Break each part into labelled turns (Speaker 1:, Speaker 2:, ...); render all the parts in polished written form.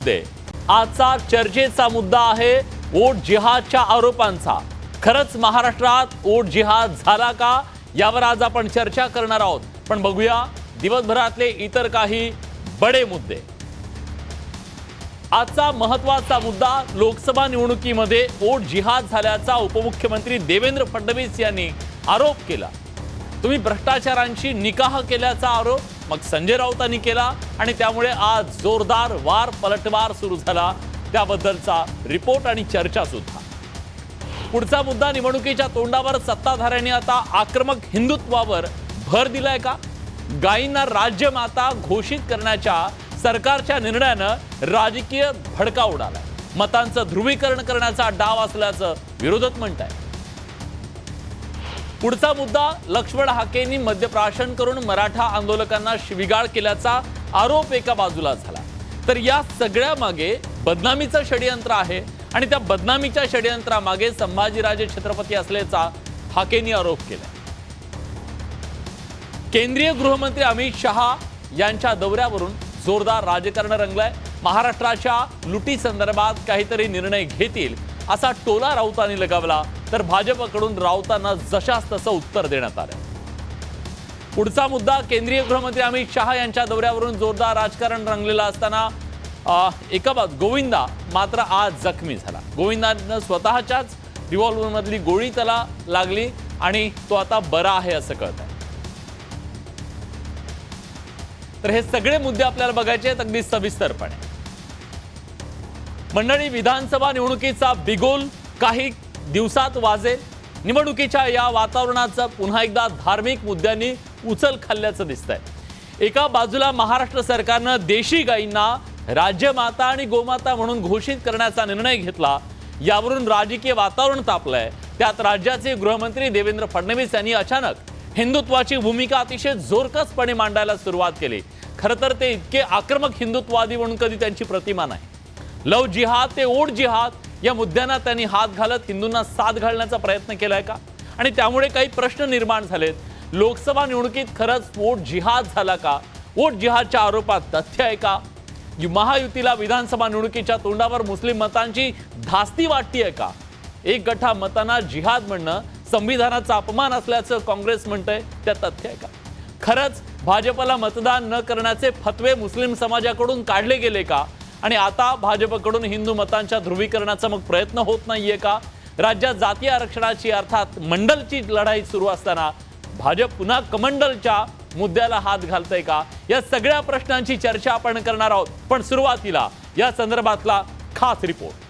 Speaker 1: मुद्दे आजचा चर्चेचा मुद्दा आहे वोट जिहादच्या आरोपांचा। खरंच महाराष्ट्रात वोट जिहाद झाला का यावर आज आपण चर्चा करणार आहोत। पण बघूया दिवसभरातले इतर काही बडे मुद्दे। आजचा महत्त्वाचा मुद्दा लोकसभा निवडणुकीमध्ये वोट जिहाद झाल्याचा उपमुख्यमंत्री देवेंद्र फडणवीस यांनी आरोप केला। तुम्ही भ्रष्टाचारांची निकाह केल्याचा आरोप मग संजय राऊतांनी केला आणि त्यामुळे आज जोरदार वार पलटवार सुरू झाला। त्याबद्दलचा रिपोर्ट आणि चर्चा सुद्धा। पुढचा मुद्दा निवडणुकीच्या तोंडावर सत्ताधाऱ्यांनी आता आक्रमक हिंदुत्वावर भर दिलाय का? गायींना राज्यमाता घोषित करण्याच्या सरकारच्या निर्णयानं राजकीय भडका उडालाय। मतांचं ध्रुवीकरण करण्याचा डाव असल्याचं विरोधक म्हणताय। पुढचा मुद्दा लक्ष्मण हाकेंनी मद्यप्राशन करून मराठा आंदोलकांना शिवीगाळ केल्याचा आरोप एका बाजूला झाला, तर या सगळ्या मागे बदनामीचं षडयंत्र आहे आणि त्या बदनामीच्या षडयंत्रामागे संभाजीराजे छत्रपती असल्याचा हाकेंनी आरोप केला। केंद्रीय गृहमंत्री अमित शहा यांच्या दौऱ्यावरून जोरदार राजकारण रंगलंय। महाराष्ट्राच्या लुटी संदर्भात काहीतरी निर्णय घेतील असा टोला राऊतांनी लगावला, तर भाजपकडून राऊतांना जशास तसं उत्तर देण्यात आलं। पुढचा मुद्दा केंद्रीय गृहमंत्री अमित शहा यांच्या दौऱ्यावरून जोरदार राजकारण रंगलेलं असताना एका बाजूला गोविंदा मात्र आज जखमी झाला। गोविंदानं स्वतःच्याच रिव्हॉल्व्हरमधली गोळी त्याला लागली आणि तो आता बरा आहे असं कळतंय। तर हे सगळे मुद्दे आपल्याला बघायचे आहेत अगदी सविस्तरपणे। मंडळी, विधानसभा निवडणुकीचा बिगुल काही दिवसात वाजेल। निवडणुकीच्या या वातावरणाचं पुन्हा एकदा धार्मिक मुद्द्यांनी उचल खाल्ल्याचं दिसतंय। एका बाजूला महाराष्ट्र सरकारनं देशी गायींना राज्यमाता आणि गोमाता म्हणून घोषित करण्याचा निर्णय घेतला, यावरून राजकीय वातावरण तापलंय। त्यात राज्याचे गृहमंत्री देवेंद्र फडणवीस यांनी अचानक हिंदुत्वाची भूमिका अतिशय जोरकसपणे मांडायला सुरुवात केली। खरं तर ते इतके आक्रमक हिंदुत्ववादी म्हणून कधी त्यांची प्रतिमा नाही। लव जिहाद ते वोट जिहाद या मुद्द्यांना त्यांनी हात घालत हिंदूंना साथ घालण्याचा प्रयत्न केलाय का? आणि त्यामुळे काही प्रश्न निर्माण झालेत। लोकसभा निवडणुकीत खरंच वोट जिहाद झाला का? वोट जिहादच्या आरोपात तथ्य आहे का? महायुतीला विधानसभा निवडणुकीच्या तोंडावर मुस्लिम मतांची धास्ती वाटतीये का? एक गठा मतांना जिहाद म्हणणं संविधानाचा अपमान असल्याचं काँग्रेस म्हणतंय, त्या तथ्य आहे का? खरंच भाजपला मतदान न करण्याचे फतवे मुस्लिम समाजाकडून काढले गेले का? आणि आता भाजपकडून हिंदू मतांच्या ध्रुवीकरणाचा मग प्रयत्न होत नाहीये का? राज्यात जातीय आरक्षणाची अर्थात मंडलची लढाई सुरू असताना भाजप पुन्हा कमंडलच्या मुद्द्याला हात घालतंय का? या सगळ्या प्रश्नांची चर्चा आपण करणार आहोत। पण सुरुवातीला या संदर्भातला खास रिपोर्ट।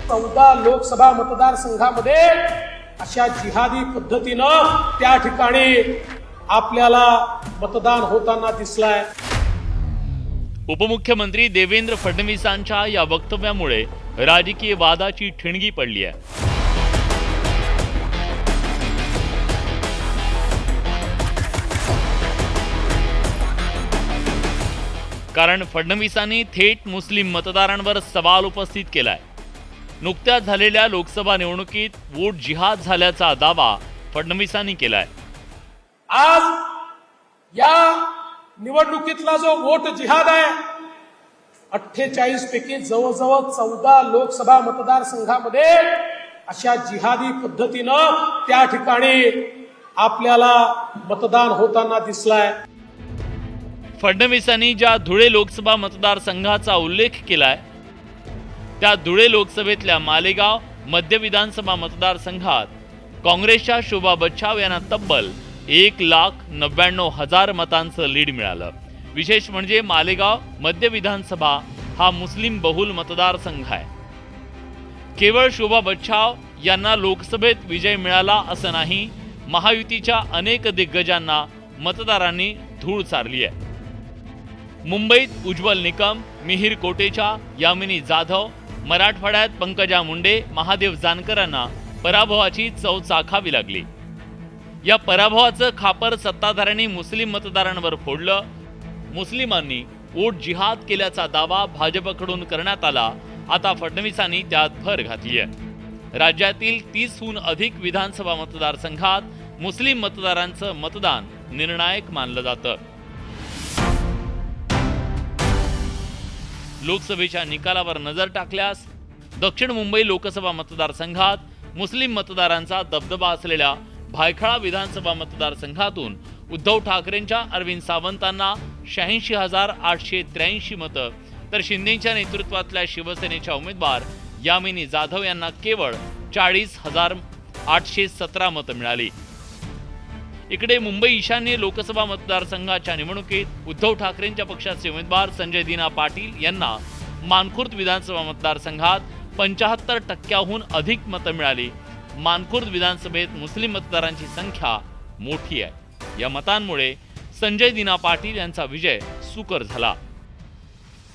Speaker 2: 14 लोकसभा मतदारसंघामध्ये अशा जिहादी पद्धतीनं त्या ठिकाणी आपल्याला मतदान होताना दिसलाय।
Speaker 1: उपमुख्यमंत्री देवेंद्र फडणवीसांच्या या वक्तव्यामुळे राजकीय वादाची ठिणगी पडली आहे। कारण फडणवीसांनी थेट मुस्लिम मतदारांवर सवाल उपस्थित केलाय। नुकत्याच झालेल्या लोकसभा निवडणुकीत वोट जिहाद झाल्याचा दावा फडणवीसांनी केलाय।
Speaker 2: आज या निवडणुकीतला जो वोट जिहाद आहे 48 पैकी जवळजवळ 14 लोकसभा मतदारसंघामध्ये अशा जिहादी पद्धतीनं त्या ठिकाणी आपल्याला मतदान होताना दिसलाय।
Speaker 1: फडणवीसांनी ज्या धुळे लोकसभा मतदारसंघाचा उल्लेख केलाय त्या धुळे लोकसभेतल्या मालेगाव मध्य विधानसभा मतदारसंघात काँग्रेसच्या शोभा बच्छाव यांना तब्बल 1,99,000 मतांचं लीड मिळालं। विशेष म्हणजे मालेगाव मध्य विधानसभा हा मुस्लिम बहुल मतदारसंघ आहे। केवळ शोभा बच्छाव यांना लोकसभेत विजय मिळाला असं नाही, महायुतीच्या अनेक दिग्गजांना मतदारांनी धूळ चारली आहे। मुंबईत उज्ज्वल निकम, मिहिर कोटेचा, यामिनी जाधव, मराठवाड्यात पंकजा मुंडे, महादेव जानकरांना पराभवाची चव चाखावी लागली। या पराभवाचं खापर सत्ताधाऱ्यांनी मुस्लिम मतदारांवर फोडलं। मुस्लिमांनी वोट जिहाद केल्याचा दावा भाजपकडून करण्यात आला। आता फडणवीसांनी त्यात भर घातली आहे। राज्यातील 30हून अधिक विधानसभा मतदारसंघात मुस्लिम मतदारांचं मतदान निर्णायक मानलं जातं। लोकसभेच्या निकालावर नजर टाकल्यास दक्षिण मुंबई लोकसभा मतदारसंघात मुस्लिम मतदारांचा दबदबा असलेल्या भायखळा विधानसभा मतदारसंघातून उद्धव ठाकरेंच्या अरविंद सावंतांना 86,883 मतं, तर शिंदेच्या नेतृत्वातल्या शिवसेनेच्या उमेदवार यामिनी जाधव यांना केवळ 40,817 मतं मिळाली. इकडे मुंबई ईशान्य लोकसभा मतदारसंघाच्या निवडणुकीत उद्धव ठाकरेंच्या पक्षाचे उमेदवार संजय दीना पाटील यांना मानखुर्द विधानसभा मतदारसंघात 75% अधिक मतं मिळाली. मानखुर्द विधानसभेत मुस्लिम मतदारांची संख्या मोठी आहे. या मतांमुळे संजय दीना पाटील यांचा विजय सुकर झाला.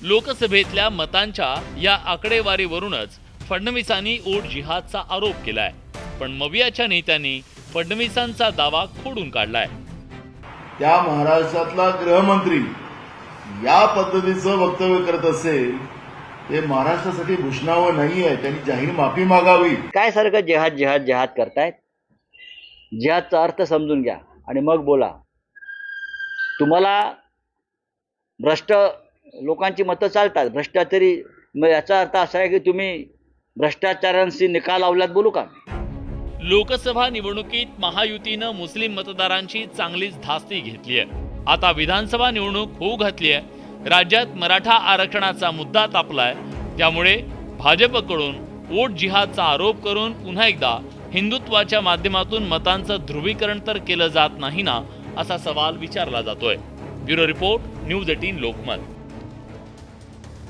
Speaker 1: लोकसभेतल्या मतांच्या या आकडेवारीवरूनच फडणवीसांनी वोट जिहादचा आरोप केलाय. पण मवियाच्या नेत्यांनी फडणवीसांचा दावा खोडून काढलाय.
Speaker 3: त्या महाराष्ट्रातला गृहमंत्री या पद्धतीचं वक्तव्य करत असेल ते महाराष्ट्रासाठी भूषणावं नाही आहे. त्यांनी जाहीर माफी मागावी.
Speaker 4: काय सारखं जिहाद जिहाद जिहाद करतायत? जिहादचा अर्थ समजून घ्या आणि मग बोला. तुम्हाला भ्रष्ट लोकांची मतं चालतात, भ्रष्टाचारी, मग याचा अर्थ असा आहे की तुम्ही भ्रष्टाचारांशी निकाल लावल्यात बोलू का?
Speaker 1: लोकसभा निवडणुकीत महायुतीनं मुस्लिम मतदारांची चांगलीच धास्ती घेतली आहे. आता विधानसभा निवडणूक होऊ घातली आहे. राज्यात मराठा आरक्षणाचा मुद्दा तापलाय. त्यामुळे भाजपकडून वोट जिहादचा आरोप करून पुन्हा एकदा हिंदुत्वाच्या माध्यमातून मतांचं ध्रुवीकरण तर केलं जात नाही ना, असा सवाल विचारला जातोय. Bureau report, news 18 Lokmat.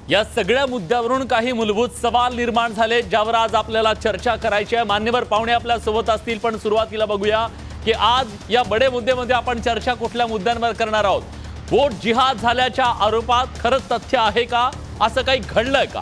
Speaker 1: या सगळ्या मुद्द्यावरून काही मूलभूत सवाल निर्माण झाले ज्यावर आज आपल्याला चर्चा करायची आहे. मान्यवर पाहुणे आपल्या सोबत असतील, पण सुरुवातीला बघूया की आज या बडे मुद्द्यामध्ये आपण चर्चा कुठल्या मुद्द्यांवर करणार आहोत. वोट जिहाद झाल्याच्या आरोपात खरंच तथ्य आहे का? असं काही घडलंय का?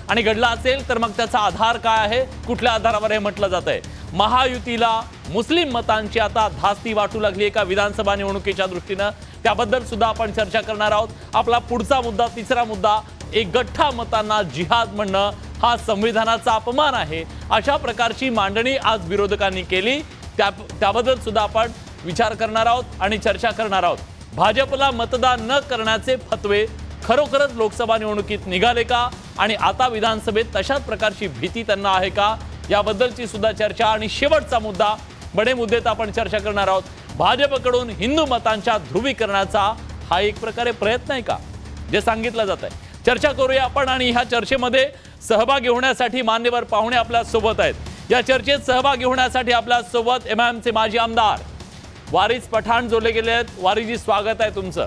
Speaker 1: आणि घडलं असेल तर मग त्याचा आधार काय आहे? कुठल्या आधारावर हे म्हटलं जात आहे? महायुतीला मुस्लिम मतांची आता धास्ती वाटू लागली आहे का विधानसभा निवडणुकीच्या दृष्टीनं? त्याबद्दल सुद्धा आपण चर्चा करणार आहोत. आपला पुढचा मुद्दा, तिसरा मुद्दा, एक गठ्ठा मतांना जिहाद म्हणणं हा संविधानाचा अपमान आहे, अशा प्रकारची मांडणी आज विरोधकांनी केली. त्याबद्दल सुद्धा आपण विचार करणार आहोत आणि चर्चा करणार आहोत. भाजपला मतदान न करण्याचे फतवे खरोखरच लोकसभा निवडणुकीत निघाले का? आणि आता विधानसभेत तशाच प्रकारची भीती त्यांना आहे का? याबद्दलची सुद्धा चर्चा. आणि शेवटचा मुद्दा, बडे मुद्देत आपण चर्चा करणार आहोत. भाजपकडून हिंदू मतांच्या ध्रुवीकरणाचा हा एक प्रकारे प्रयत्न आहे का, जे सांगितलं जात आहे? चर्चा करूया आपण. आणि ह्या चर्चेमध्ये सहभागी होण्यासाठी मान्यवर पाहुणे आपल्या सोबत आहेत. या चर्चेत सहभागी होण्यासाठी आपल्या सोबत एमआयएमचे माजी आमदार वारिस पठाण जोडले गेले आहेत. वारिसजी, स्वागत आहे तुमचं.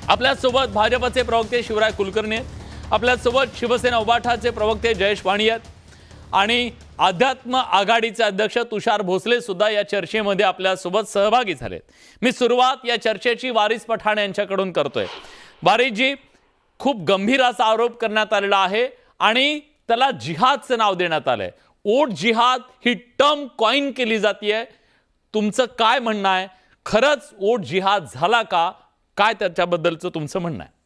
Speaker 1: आपल्यासोबत भाजपचे प्रवक्ते शिवराय कुलकर्णी आहेत. आपल्यासोबत शिवसेना उबाठाचे प्रवक्ते जयेश वाणी आहेत. आणि अध्यात्म आघाडीचे अध्यक्ष तुषार भोसले सुद्धा या चर्चेमध्ये आपल्यासोबत सहभागी झालेत. मी सुरुवात या चर्चेची वारिस पठाण यांच्याकडून करतोय. वारिसजी, खूप गंभीर असा आरोप करण्यात आलेला आहे आणि त्याला जिहादचं नाव देण्यात आलंय. वोट जिहाद ही टर्म कॉइन केली जाते. तुमचं काय म्हणणं आहे? खरंच वोट जिहाद झाला का? काय त्याच्याबद्दलचं तुमचं म्हणणं आहे?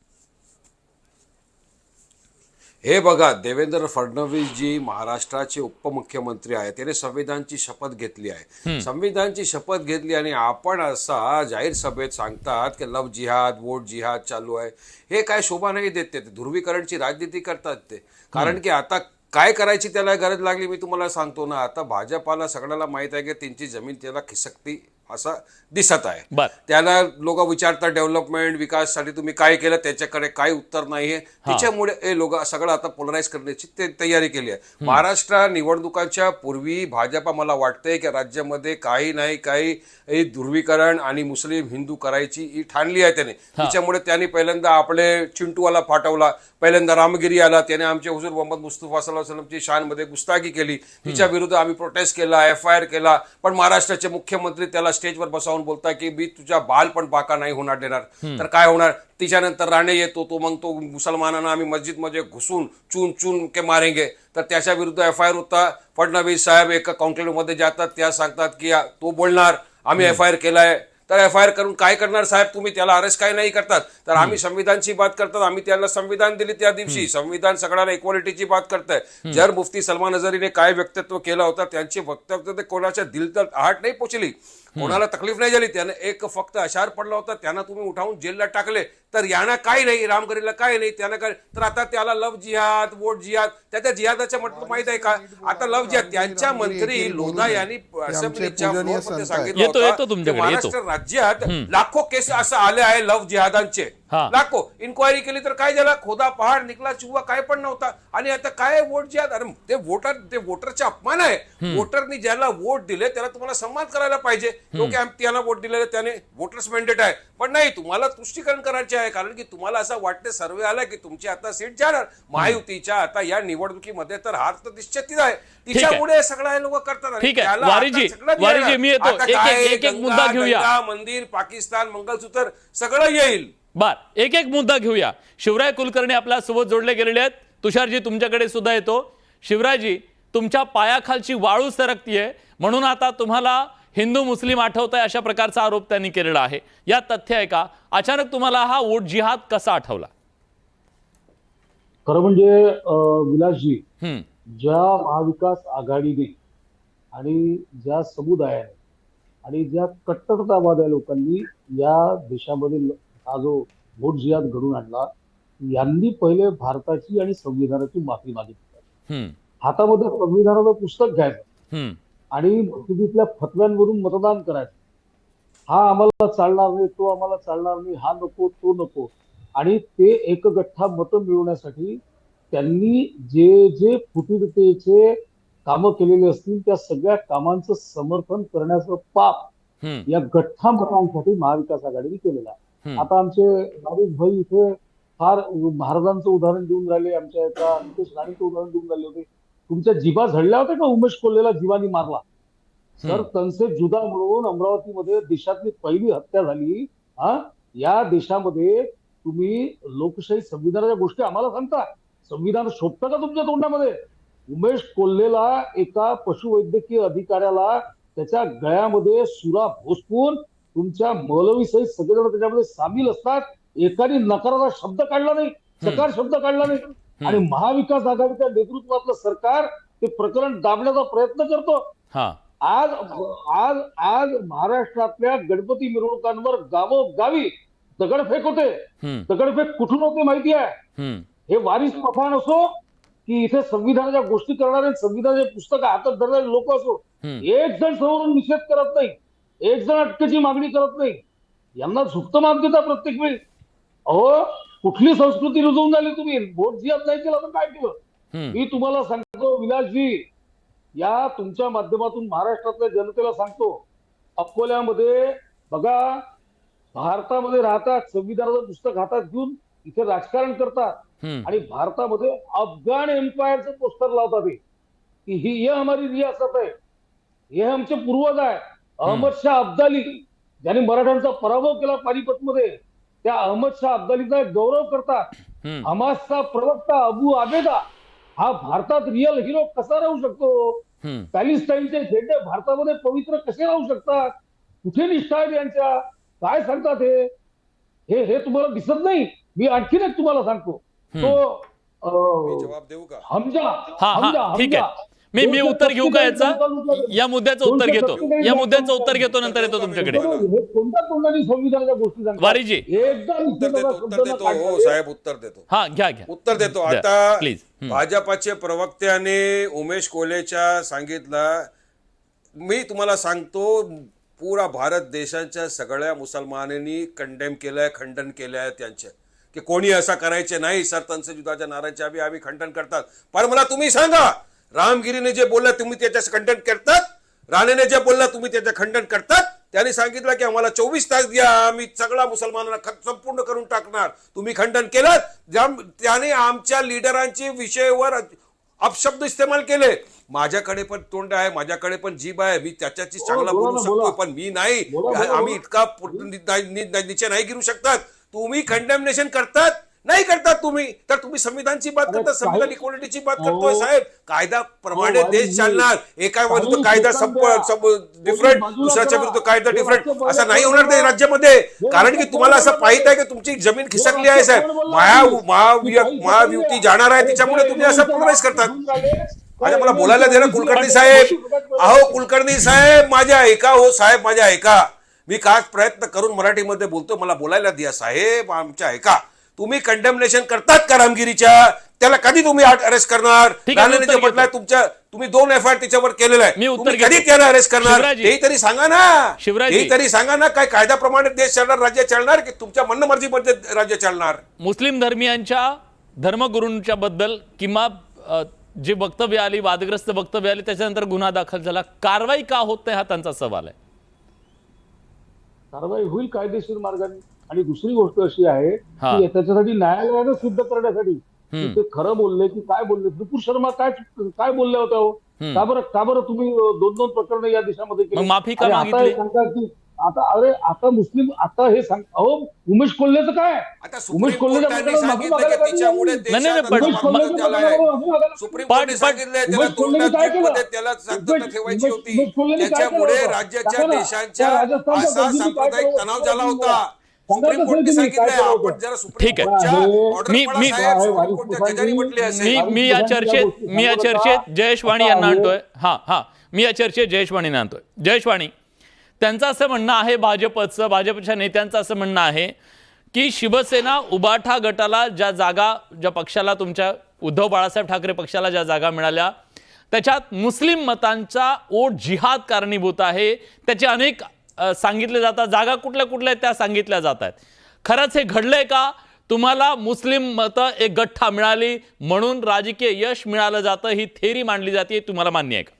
Speaker 5: हे बघा, देवेंद्र फडणवीस जी महाराष्ट्राचे उपमुख्यमंत्री आहेत, त्याने संविधानाची शपथ घेतली आहे. संविधानाची शपथ घेतली आणि आपण असा जाहीर सभेत सांगतात की लव जिहाद, वोट जिहाद चालू आहे. हे काय शोभा नाही देत. ते ध्रुवीकरणची राजनीती करतात ते. कारण की आता काय करायची त्याला गरज लागली मी तुम्हाला सांगतो ना. आता भाजपाला सगळ्याला माहित आहे की त्यांची जमीन त्याला खिसकती असं दिसत आहे. त्याला लोक विचारतात डेव्हलपमेंट, विकासासाठी तुम्ही काय केलं, त्याच्याकडे काही उत्तर नाहीये. त्याच्यामुळे हे लोक सगळं आता पोलराईज करण्याची तयारी केली आहे. महाराष्ट्र निवडणुकांच्या पूर्वी भाजपा मला वाटतंय की राज्यामध्ये काही नाही काही ध्रुवीकरण आणि मुस्लिम हिंदू करायची ठाणली आहे त्याने. त्याच्यामुळे त्यांनी पहिल्यांदा आपले चिंटूवाला फाटवला, पहिल्यांदा रामगिरी आला, त्याने आमचे हुजूर मोहम्मद मुस्तफा सल्लल्लाहु अलैहि वसल्लमची शानमध्ये गुस्ताखी केली. तिच्या विरुद्ध आम्ही प्रोटेस्ट केला, FIR केला. पण महाराष्ट्राचे मुख्यमंत्री त्याला स्टेजवर बसावून बोलता की मी तुझ्या बाल पण बाका नाही होणार देणार. तर काय होणार? तिच्यानंतर राणे येतो, तो मग तो मुसलमानांना आम्ही मस्जिदमध्ये घुसून चून चून के मारेंगे. तर त्याच्या विरुद्ध FIR होता. फडणवीस साहेब एका काउन्सिलमध्ये जातात, त्या सांगतात की तो बोलणार आम्ही FIR केलाय. तर FIR करून काय करणार साहेब तुम्ही? त्याला अरेस्ट काय नाही करतात. तर आम्ही संविधानची बात करतात. आम्ही त्यांना संविधान दिली त्या दिवशी. संविधान सगळ्यांना इक्वालिटीची बात करताय. जर मुफ्ती सलमान अझहरीने काय वक्तव्य केलं होतं, त्यांचे वक्तव्य ते कोणाच्या दिल तर आहट नाही पोचली. कोणाला तकलीफ नाही झाली. त्यानं एक फक्त आशार पडला होता, त्यांना तुम्ही उठावून जेलला टाकले. तर यांना काही नाही, रामगरीला काही नाही, त्यांना काय. तर आता त्याला लव जिहाद, वोट जिहाद, त्या जिहादाच्या म्हटलं माहित आहे का? आता लव जिहाद त्यांच्या मंत्री लोधा यांनी असेंब्लीच्या फ्लोअरमध्ये सांगितलं होतं की महाराष्ट्र राज्यात लाखो केस असं आले आहे लव जिहादांचे, लाखो. इन्क्वायरी केली तर काय झालं, खोदा पहाड निकला चुवा काय पण नव्हता. आणि आता काय वोट जिहाद? अरे ते वोटरचा अपमान आहे. वोटरनी ज्याला वोट दिले त्याला तुम्हाला सन्मान करायला पाहिजे. त्याला वोट दिलेलं त्याने वोटर्स मॅन्डेट आहे, पण नाही, तुम्हाला तुष्टीकरण करायचे आहे. कारण की तुम्हाला असं वाटते, सर्वे आला की तुमची आता सीट जाणार महायुतीच्या. आता या निवडणुकीमध्ये तर हार तर निश्चित आहे, तिच्यामुळे सगळ्या लोक करतात.
Speaker 1: ठीक आहे वारीजी, मी येतो, एक मुद्दा घेऊया.
Speaker 5: मंदिर, पाकिस्तान, मंगलसूत्र सगळं येईल.
Speaker 1: एक मुद्दा घेऊया. शिवराय कुलकर्णी आपल्या सोबत जोडले गेलेले आहेत. तुषारजी तुमच्याकडे सुद्धा येतो. शिवरायजी, तुमच्या पायाखालची वाळू सरकतीये म्हणून आता तुम्हाला हिंदू मुस्लिम आठवत आहे अशा प्रकारचा आरोप त्यांनी केलेला आहे. या तथ्य आहे का? अचानक तुम्हाला हा वोट जिहाद कसा आठवला?
Speaker 6: खरं म्हणजे विलासजी, ज्या महाविकास आघाडीने आणि ज्या समुदायाने आणि ज्या कट्टरतावाद्या लोकांनी या देशामध्ये हा जो वोट जिहाद घडून आणला, यांनी पहिले भारताची आणि संविधानाची माफी मागितली. हातामध्ये संविधानाचं पुस्तक घ्यायचं आणि मशिदीतल्या फतव्यांवरून मतदान करायचं. हा आम्हाला चालणार नाही, तो आम्हाला चालणार नाही, हा नको, तो नको. आणि ते एकगठ्ठा मतं मिळवण्यासाठी त्यांनी जे जे फुटीरतेचे कामं केलेले असतील त्या सगळ्या कामांचं समर्थन करण्याचं पाप या गठ्ठा मतांसाठी महाविकास आघाडीने केलेलं आहे. आता आमचे नारिक भाई इथे फार महाराजांचं उदाहरण देऊन राहिले, आमच्या एका नितेश राणेचं उदाहरण देऊन राहिले होते. तुमच्या जिभा झडल्या होत्या का उमेश कोल्हेला जीवानी मारला? सर, तनसे जुदा म्हणून अमरावतीमध्ये देशातली पहिली हत्या झाली. या देशामध्ये तुम्ही लोकशाही संविधानाच्या गोष्टी आम्हाला सांगता? संविधान शोभतं का तुमच्या तोंडामध्ये? उमेश कोल्हेला, एका पशुवैद्यकीय अधिकाऱ्याला त्याच्या गळ्यामध्ये सुरा भोसकून तुमच्या मौलवीसहित सगळेजण त्याच्यामध्ये सामील असतात. एकाने नकाराचा शब्द काढला नाही, सकार शब्द काढला नाही. आणि महाविकास आघाडीच्या नेतृत्वातलं सरकार ते प्रकरण दाबण्याचा प्रयत्न करतो. आज आज आज महाराष्ट्रातल्या गणपती मिरवणुकांवर गावोगावी दगडफेक होते. दगडफेक कुठून होते माहिती आहे? हे वारिस पठाण असो की इथे संविधानाच्या गोष्टी करणारे, संविधानाचे पुस्तक हातात धरणारे लोक असो, एक जण समोरून निषेध करत नाही, एक जण अटकेची मागणी करत नाही. यांना झुकतं माप देता प्रत्येक वेळी. अहो, कुठली संस्कृती रुजवून झाली तुम्ही? वोट जिहाद नाही केला तर काय केलं? मी तुम्हाला सांगतो विलासजी, या तुमच्या माध्यमातून महाराष्ट्रातल्या जनतेला सांगतो, अकोल्यामध्ये बघा, भारतामध्ये राहतात, संविधानाचं पुस्तक हातात घेऊन इथे राजकारण करतात आणि भारतामध्ये अफगाण एम्पायरचं पोस्टर लावतात की ही हमारी रियासत आहे, हे आमचे पूर्वज आहे. अहमद शाह अब्दाली ज्याने मराठ्यांचा पराभव केला पानिपतमध्ये, त्या अहमद शाह अब्दालीचा गौरव करतात. हमासचा प्रवक्ता अबू आबेदा हा भारतात रिअल हिरो कसा राहू शकतो? पॅलेस्टाईनचे झेंडे भारतामध्ये पवित्र कसे राहू शकतात? कुठे निष्ठा आहे यांच्या? काय सांगतात हे तुम्हाला दिसत नाही? मी आणखीन एक तुम्हाला सांगतो, तो
Speaker 5: जवाब देऊ का?
Speaker 1: हमजा. ठीक आहे, मी उत्तर घेऊ का याचं? या मुद्द्याचं उत्तर घेतो, नंतर येतो तुमच्याकडे. वारीजी,
Speaker 5: साहेब उत्तर देतो.
Speaker 1: घ्या
Speaker 5: उत्तर देतो. आता प्लीज. भाजपाचे प्रवक्त्याने उमेश कोल्हेच्या सांगितलं, मी तुम्हाला सांगतो, पुरा भारत देशाच्या सगळ्या मुसलमानांनी कंडेम केलंय, खंडन केलंय त्यांचे, की कोणी असं करायचे नाही. सर, तनसे जुदाच्या नाराचे आम्ही खंडन करतात. पण मला तुम्ही सांगा, रामगिरीने जे बोलला तुम्ही त्याचं खंडन करतात? राणेने जे बोलला तुम्ही त्याचं खंडन करतात? त्यांनी सांगितलं की आम्हाला 24 तास द्या, आम्ही सगळ्या मुसलमानांना संपूर्ण करून टाकणार. तुम्ही खंडन केलं. त्याने आमच्या लिडरांची विषयावर अपशब्द इस्तेमाल केले. माझ्याकडे पण तोंड आहे, माझ्याकडे पण जीभ आहे, मी त्याच्याशी चांगला बोलू शकतो, पण मी नाही. आम्ही इतका निश्चय नाही गिरू शकतात. तुम्ही कंडेमनेशन करतात नाही करतात तुम्ही, तर तुम्ही संविधानची बात करता, संविधान इक्वलिटीची बात करतोय. साहेब, कायदा प्रमाणे देश चालणार. एका विरुद्ध कायदा डिफरंट, दुसऱ्याच्या विरुद्ध कायदा डिफरंट, असं नाही होणार ते राज्यामध्ये. कारण की तुम्हाला असं माहित आहे की तुमची जमीन खिसकली आहे साहेब. महायुती जाणार आहे, त्याच्यामुळे तुम्ही असं पोलराईज करतात. आणि मला बोलायला दे ना कुलकर्णी साहेब. अहो कुलकर्णी साहेब माझ्या ऐका, हो साहेब माझ्या ऐका, मी काय प्रयत्न करून मराठीमध्ये बोलतो, मला बोलायला द्या साहेब, आमच्या ऐका. तुम्ही कंडेमनेशन करतात का रामगिरीच्या? त्याला कधी तुम्ही अरेस्ट करणार? राणेने म्हटलंय तुम्ही 2 FIR त्याच्यावर केलेला आहे, तुम्ही कधी त्याला अरेस्ट करणार? ते तरी सांगा ना, ते तरी सांगा ना. काय कायद्याप्रमाणे देश चालणार, राज्य चालणार, की तुमच्या मनमर्जीमध्ये राज्य चालणार?
Speaker 1: मुस्लिम धर्मियांच्या धर्मगुरूंच्या बद्दल किंवा जे वक्तव्य आली, वादग्रस्त वक्तव्य आली, त्याच्यानंतर गुन्हा दाखल झाला, कारवाई का होत नाही हा त्यांचा सवाल आहे.
Speaker 6: कारवाई होईल कायदेशीर मार्गाने. आणि दुसरी गोष्ट अशी आहे की त्याच्यासाठी न्यायालयानं सिद्ध करण्यासाठी ते खरं बोलले की काय बोलले. नुपूर शर्मा काय बोलले होते हो? का बरं तुम्ही 2-2 प्रकरण या दिशामध्ये केली?
Speaker 1: माफी का मागितली?
Speaker 6: की आता मुस्लिम आता हे सांग, अहो उमेश कोल्हेचं काय?
Speaker 5: उमेश कोल्हेने सांगितलं की तिच्यामुळे सुप्रीम कोर्टाने सांगितलंय त्याला तुरुंगात त्याला शांतता ठेवायची होती, त्याच्यामुळे राज्याच्या देशांच्या असा सांप्रदायिक तणाव झाला होता. सुप्रीम कोर्टाने सांगितलंय. आपण जरा
Speaker 1: ठीक आहे, मी या चर्चेत जयेश वाणी यांना आणतोय. मी या चर्चेत जयेश वाणींना आणतोय. जयेश वाणी, त्यांचं असं म्हणणं आहे, भाजपच्या नेत्यांचं असं म्हणणं आहे की शिवसेना उबाठा गटाला ज्या पक्षाला, तुमच्या उद्धव बाळासाहेब ठाकरे पक्षाला ज्या जागा मिळाल्या, त्याच्यात मुस्लिम मतांचा ओट जिहाद कारणीभूत आहे. त्याचे अनेक सांगितले जातात, जागा कुठल्या कुठल्या त्या सांगितल्या जात आहेत. खरंच हे घडलंय का? तुम्हाला मुस्लिम मतं एक गठ्ठा मिळाली म्हणून राजकीय यश मिळालं जातं, ही थेरी मांडली जाते, तुम्हाला मान्य आहे का?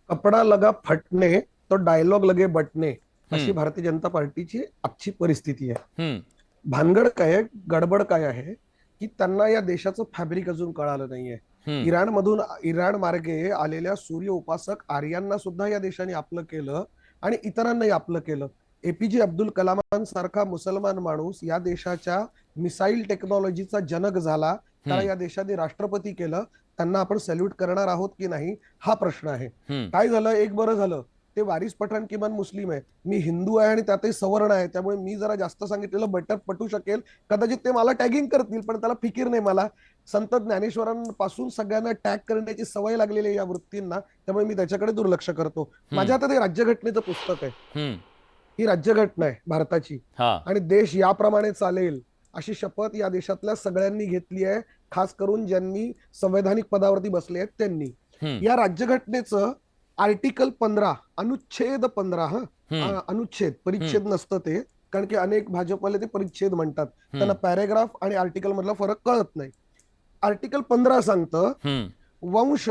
Speaker 7: कपडा लगा फटणे तो डायलॉग लगे बटणे, अशी भारतीय जनता पार्टीची आजची परिस्थिती आहे. भानगड काय आहे, गडबड काय आहे की त्यांना या देशाचं फॅब्रिक अजून कळालं नाहीये. इराण मार्गे आलेल्या सूर्य उपासक आर्यांना सुद्धा या देशाने आपलं केलं आणि इतरांनाही आपलं केलं. APJ अब्दुल कलामांसारखा मुसलमान माणूस या देशाच्या मिसाईल टेक्नॉलॉजीचा जनक झाला, त्याला या देशाने राष्ट्रपती केलं. त्यांना आपण सॅल्यूट करणार आहोत की नाही हा प्रश्न आहे. काय झालं, एक बरं झालं ते वारिस पठाण किमान मुस्लिम आहे, मी हिंदू आहे आणि त्यातही सवर्ण आहे, त्यामुळे मी जरा जास्त सांगितलेलं बेटर पटू शकेल. कदाचित ते मला टॅगिंग करतील, पण त्याला फिकीर नाही. मला संत ज्ञानेश्वरांपासून सगळ्यांना टॅग करण्याची सवय लागलेली आहे या वृत्तींना, त्यामुळे मी त्याच्याकडे दुर्लक्ष करतो. माझ्या हातात हे राज्यघटनेचं पुस्तक आहे, ही राज्यघटना आहे भारताची, आणि देश याप्रमाणे चालेल अशी शपथ या देशातल्या सगळ्यांनी घेतली आहे, खास करून ज्यांनी संवैधानिक पदावरती बसले आहेत त्यांनी. या राज्यघटनेचं आर्टिकल 15 अनुच्छेद 15 अनुच्छेद, परिच्छेद नसतं ते, कारण की अनेक भाजपवाले ते परिच्छेद म्हणतात, त्यांना पॅरेग्राफ आणि आर्टिकल मधला फरक कळत नाही. आर्टिकल 15 सांगतं वंश,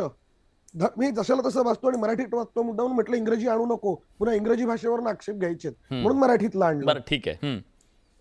Speaker 7: मी जशाला तसं वाचतो आणि मराठीत वाचतो, मुद्दाम म्हटलं इंग्रजी आणू नको, पुन्हा इंग्रजी भाषेवर आक्षेप घ्यायचे म्हणून मराठीतला आणलं.
Speaker 1: ठीक आहे.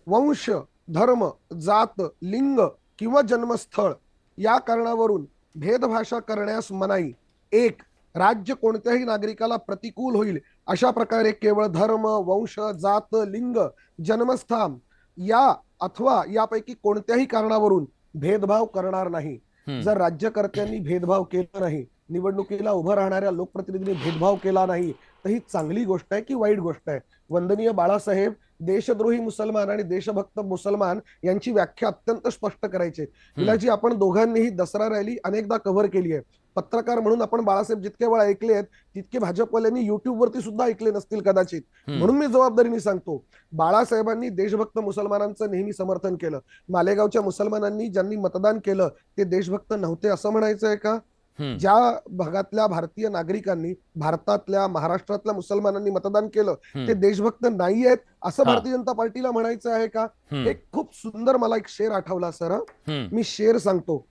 Speaker 7: वंश, धर्म, जात, लिंग किंवा जन्मस्थळ या कारणावरून भेदभाषा करण्यास मनाई. 1. राज्य कोणत्याही नागरिकाला प्रतिकूल होईल अशा प्रकारे केवळ धर्म, वंश, जात, लिंग, जन्मस्थान या अथवा यापैकी कोणत्याही कारणावरून भेदभाव करणार नाही. जर राज्यकर्त्यांनी भेदभाव केला नाही, निवडणुकीला उभं राहणाऱ्या लोकप्रतिनिधींनी भेदभाव केला नाही, तर ही चांगली गोष्ट आहे की वाईट गोष्ट आहे? वंदनीय बाळासाहेब देशद्रोही मुसलमान आणि देशभक्त मुसलमान यांची व्याख्या अत्यंत स्पष्ट करायची. विलाजी, आपण दोघांनीही दसरा रॅली अनेकदा कव्हर केली आहे. पत्रकार म्हणून आपण बाळासाहेब जितके वेळा ऐकले आहेत तितके भाजपवाल्यांनी युट्यूबवरती सुद्धा ऐकले नसतील कदाचित, म्हणून मी जबाबदारीने सांगतो. बाळासाहेबांनी देशभक्त मुसलमानांचं नेहमी समर्थन केलं. मालेगावच्या मुसलमानांनी ज्यांनी मतदान केलं ते देशभक्त नव्हते असं म्हणायचं आहे का? ज्या भागातल्या भारतीय नागरिकांनी, भारतातल्या महाराष्ट्रातल्या मुसलमानांनी मतदान केलं ते देशभक्त नाही आहेत असं भारतीय जनता पार्टीला म्हणायचं आहे का? एक खूप सुंदर मला एक शेर आठवला सर, मी शेर सांगतो.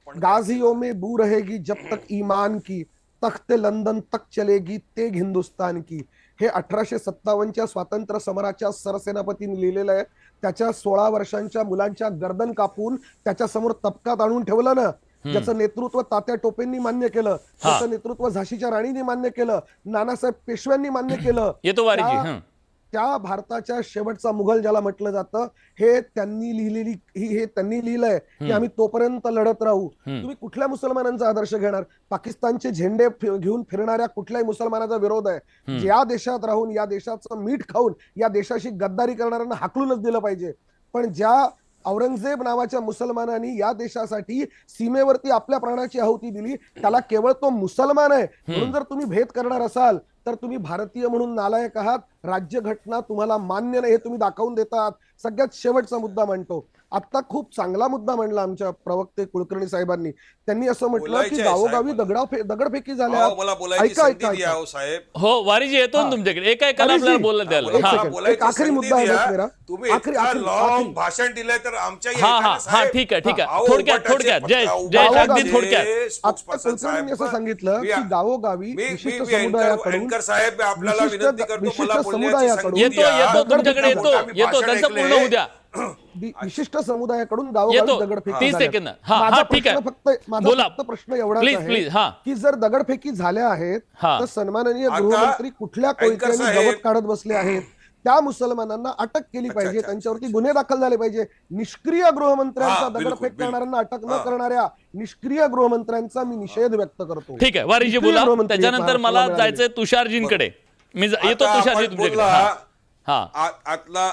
Speaker 7: गाजियों में बू रहेगी जब तक ईमान की, तख्त लंदन तक चलेगी तेग हिंदुस्तान की. हे 1857च्या स्वातंत्र्य समराच्या सरसेनापतींनी लिहिलेलं आहे. त्याच्या 16 वर्षांच्या मुलांच्या गर्दन कापून त्याच्या समोर तबकात आणून ठेवलं ना, ज्याचं नेतृत्व तात्या टोपेंनी मान्य केलं, त्याचं नेतृत्व झाशीच्या राणीने मान्य केलं, नानासाहेब पेशव्यांनी मान्य केलं, त्या भारताच्या शेवटचा मुघल ज्याला म्हटलं जातं, हे त्यांनी लिहिलंय की आम्ही तोपर्यंत लढत राहू. तुम्ही कुठल्या मुसलमानांचा आदर्श घेणार? पाकिस्तानचे झेंडे घेऊन फिरणाऱ्या कुठल्याही मुसलमानाचा विरोध आहे. या देशात राहून, या देशाचं मीठ खाऊन, या देशाशी गद्दारी करणाऱ्यांना हाकलूनच दिलं पाहिजे. पण ज्या औरंगजेब नावाच्या मुसलमानांनी या देशासाठी सीमेवरती आपल्या प्राणाची आहुती दिली, त्याला केवळ तो मुसलमान आहे म्हणून जर तुम्ही भेद करणार असाल तर तुम्ही भारतीय म्हणून नालायक आहात. राज्यघटना तुम्हाला मान्य नाही हे तुम्ही दाखवून देतात. सगळ्यात शेवटचा मुद्दा म्हणतो. आता खूप चांगला मुद्दा म्हणला आमच्या प्रवक्ते कुलकर्णी साहेबांनी. त्यांनी असं म्हटलं की गावोगावी दगडफेकी झाल्या.
Speaker 5: मला बोलायची संधी द्या हो साहेब.
Speaker 1: हो वारीजी येतो ना तुमच्याकडे, एका एकाला आपल्याला बोलायला द्याल.
Speaker 7: एक आखरी मुद्दा आहे मेरा.
Speaker 5: तुम्ही
Speaker 7: आखरी- आखरी-
Speaker 5: लॉंग
Speaker 7: आखरी.
Speaker 5: भाषण दिलंय तर आमच्या
Speaker 1: हा ठीक आहे थोडक्यात जय अगदी थोडक्यात.
Speaker 7: आता कुलकर्णींनी असं सांगितलं की गावोगावी विशिष्ट
Speaker 5: अँकर
Speaker 7: समुदायाकडून
Speaker 5: साहेब आपल्याला विनंती करतो, मला
Speaker 7: विशिष्ट
Speaker 5: बोलण्याची
Speaker 7: समुदायाकडून
Speaker 5: संधी
Speaker 1: येतो
Speaker 5: द्या.
Speaker 1: तुमच्याकडे येतो
Speaker 5: आम्ही
Speaker 1: त्यांचं
Speaker 5: भाषण
Speaker 1: पूर्ण होऊ द्या.
Speaker 7: विशिष्ट समुदायाकडून
Speaker 1: येतो.
Speaker 7: गावोगावी दगडफेकी
Speaker 1: 30
Speaker 7: झाल्या.
Speaker 1: सेकंद. हा
Speaker 7: माझा
Speaker 1: ठीक आहे
Speaker 7: माझा
Speaker 1: बोला.
Speaker 7: फक्त प्रश्न एवढाच
Speaker 1: प्लीज
Speaker 7: आहे
Speaker 1: प्लीज. हा
Speaker 7: की जर दगडफेकी झाल्या आहेत
Speaker 1: हा.
Speaker 7: तर सन्माननीय
Speaker 5: आता
Speaker 7: गृहमंत्री कुठल्या
Speaker 5: अँकर
Speaker 7: कोयत्याने
Speaker 5: साहेब-
Speaker 7: गवत काढत बसले आहेत? त्या मुसलमानांना अटक केली पाहिजे,
Speaker 5: अच्छा.
Speaker 7: त्यांच्यावरती गुन्हे दाखल झाले पाहिजे. निष्क्रिय गृहमंत्र्यांचा
Speaker 5: हा, बिलकुल,
Speaker 7: दगडफेक
Speaker 5: बिलकुल.
Speaker 7: करणाऱ्यांना अटक न करणाऱ्या निष्क्रिय गृहमंत्र्यांचा मी निषेध व्यक्त करतो.
Speaker 1: ठीक आहे वारीजी
Speaker 7: निष्क्रिय
Speaker 1: बोला.
Speaker 7: गृहमंत्री
Speaker 1: त्याच्यानंतर मला
Speaker 7: महाराष्ट्राला मिळाले.
Speaker 1: जायचंय तुषारजींकडे. मी येतो
Speaker 5: आता
Speaker 1: तुषारजी
Speaker 5: आपण
Speaker 1: तुमच्याकडे.
Speaker 5: बोलला.
Speaker 1: हा
Speaker 5: आतला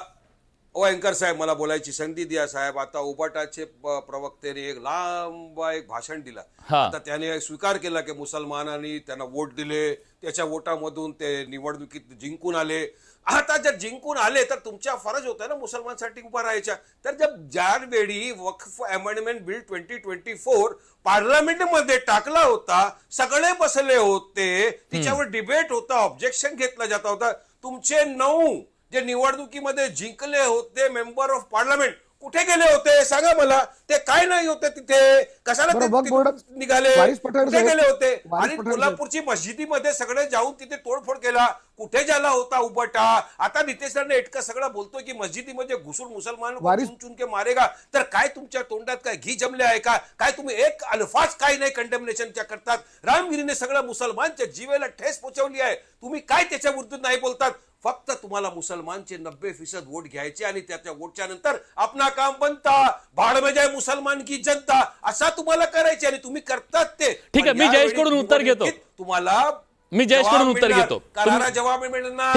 Speaker 5: अँकर साहेब मला बोलायची संधी द्या साहेब. आता उबाटाचे प्रवक्तेने एक लांब एक भाषण दिलं.
Speaker 1: हा.
Speaker 5: आता त्याने स्वीकार केला की मुसलमानांनी त्यांना वोट दिले, त्याच्या वोटामधून ते निवडणुकीत जिंकून आले. आता जर जिंकून आले तर तुमच्या फरज होता ना मुसलमानसाठी उभा राहायच्या. तर जब ज्यावेळी वक्फ अमेंडमेंट बिल 2024 पार्लमेंटमध्ये टाकला होता, सगळे बसले होते, तिच्यावर डिबेट होता, ऑब्जेक्शन घेतला जात होता. तुमचे 9 जे निवडणुकीमध्ये जिंकले होते मेंबर ऑफ पार्लमेंट कुठे गेले होते सांगा मला. ते काय नाही होते तिथे, कशाला ते
Speaker 7: बरं, वक्फ बोर्डात
Speaker 5: तिथून निघाले,
Speaker 7: वारिस पठाण
Speaker 5: कुठे
Speaker 7: साहेब-
Speaker 5: गेले होते?
Speaker 7: वारिस
Speaker 5: आणि
Speaker 7: पठाण
Speaker 5: कोल्हापूरची मस्जिदीमध्ये सगळे जाऊन तिथे तोडफोड केला, कुठे झाला होता उबाटा? आता नितेश राणे इतकं सगळं बोलतोय की मस्जिदीमध्ये घुसून मुसलमान
Speaker 7: वारिस-
Speaker 5: चुन के मारेगा. तर काय तुमच्या तोंडात काय घी जमले आहे का? काय तुम्ही एक अल्फाज काय नाही कंडेमनेशनच्या करतात? रामगिरीने सगळं मुसलमानच्या जीवेला ठेस पोहोचवली आहे, तुम्ही काय त्याच्या विरुद्ध नाही बोलतात? फक्त तुम्हाला मुसलमानचे 90% वोट घ्यायचे आणि त्याच्या वोटच्या नंतर आपला काम बनता, भाड में जाए मुसलमान की जनता, असा तुम्हाला करायचे आणि तुम्ही करतात ते.
Speaker 1: ठीक आहे,
Speaker 5: पण
Speaker 1: मी
Speaker 5: यावेळी
Speaker 1: जयेशकडून उत्तर घेतो.
Speaker 5: तुम्हाला
Speaker 1: मी जयेशकडून
Speaker 5: जवाब
Speaker 1: उत्तर
Speaker 5: मिळणार.
Speaker 1: घेतो.
Speaker 5: करारा जवाब मिळणार.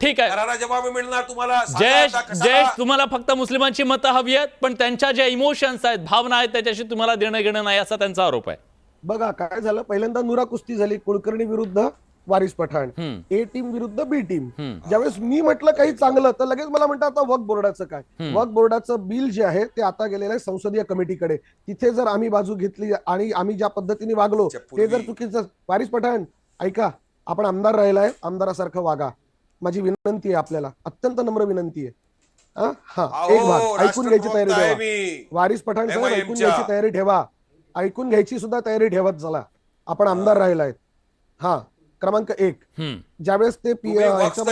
Speaker 1: ठीक आहे.
Speaker 5: करारा जवाब मिळणार तुम्हाला. सांगा
Speaker 1: जयेश
Speaker 5: आता कसा-
Speaker 1: जयेश तुम्हाला फक्त मुस्लिमांची मतं हवी आहेत, पण त्यांच्या ज्या इमोशन्स आहेत, भावना आहेत, त्याच्याशी तुम्हाला देणं घेणं नाही असा त्यांचा आरोप आहे.
Speaker 7: बघा काय झालं, पहिल्यांदा नुरा कुस्ती झाली कुलकर्णी विरुद्ध वारिस पठाण, ए टीम विरुद्ध बी टीम. ज्यावेळेस मी म्हटलं काही चांगलं तर लगेच मला म्हणतात आता वक्फ बोर्डाचं काय. वक्फ बोर्डाचं बिल जे आहे ते आता गेलेलं आहे संसदीय कमिटीकडे. तिथे जर आम्ही बाजू घेतली आणि आम्ही ज्या पद्धतीने वागलो ते जर चुकीचं. वारिस पठाण ऐका, आपण आमदार राहिलाय, आमदारासारखं वागा. माझी विनंती आहे आपल्याला, अत्यंत नम्र विनंती आहे. हा एक भाग ऐकून घ्यायची तयारी ठेवा. वारिस पठाण साहेब ऐकून घ्यायची तयारी ठेवा, ऐकून घ्यायची सुद्धा तयारी ठेवत चला. आपण आमदार राहिलाय. हा क्रमांक 1, ज्यावेळेस ते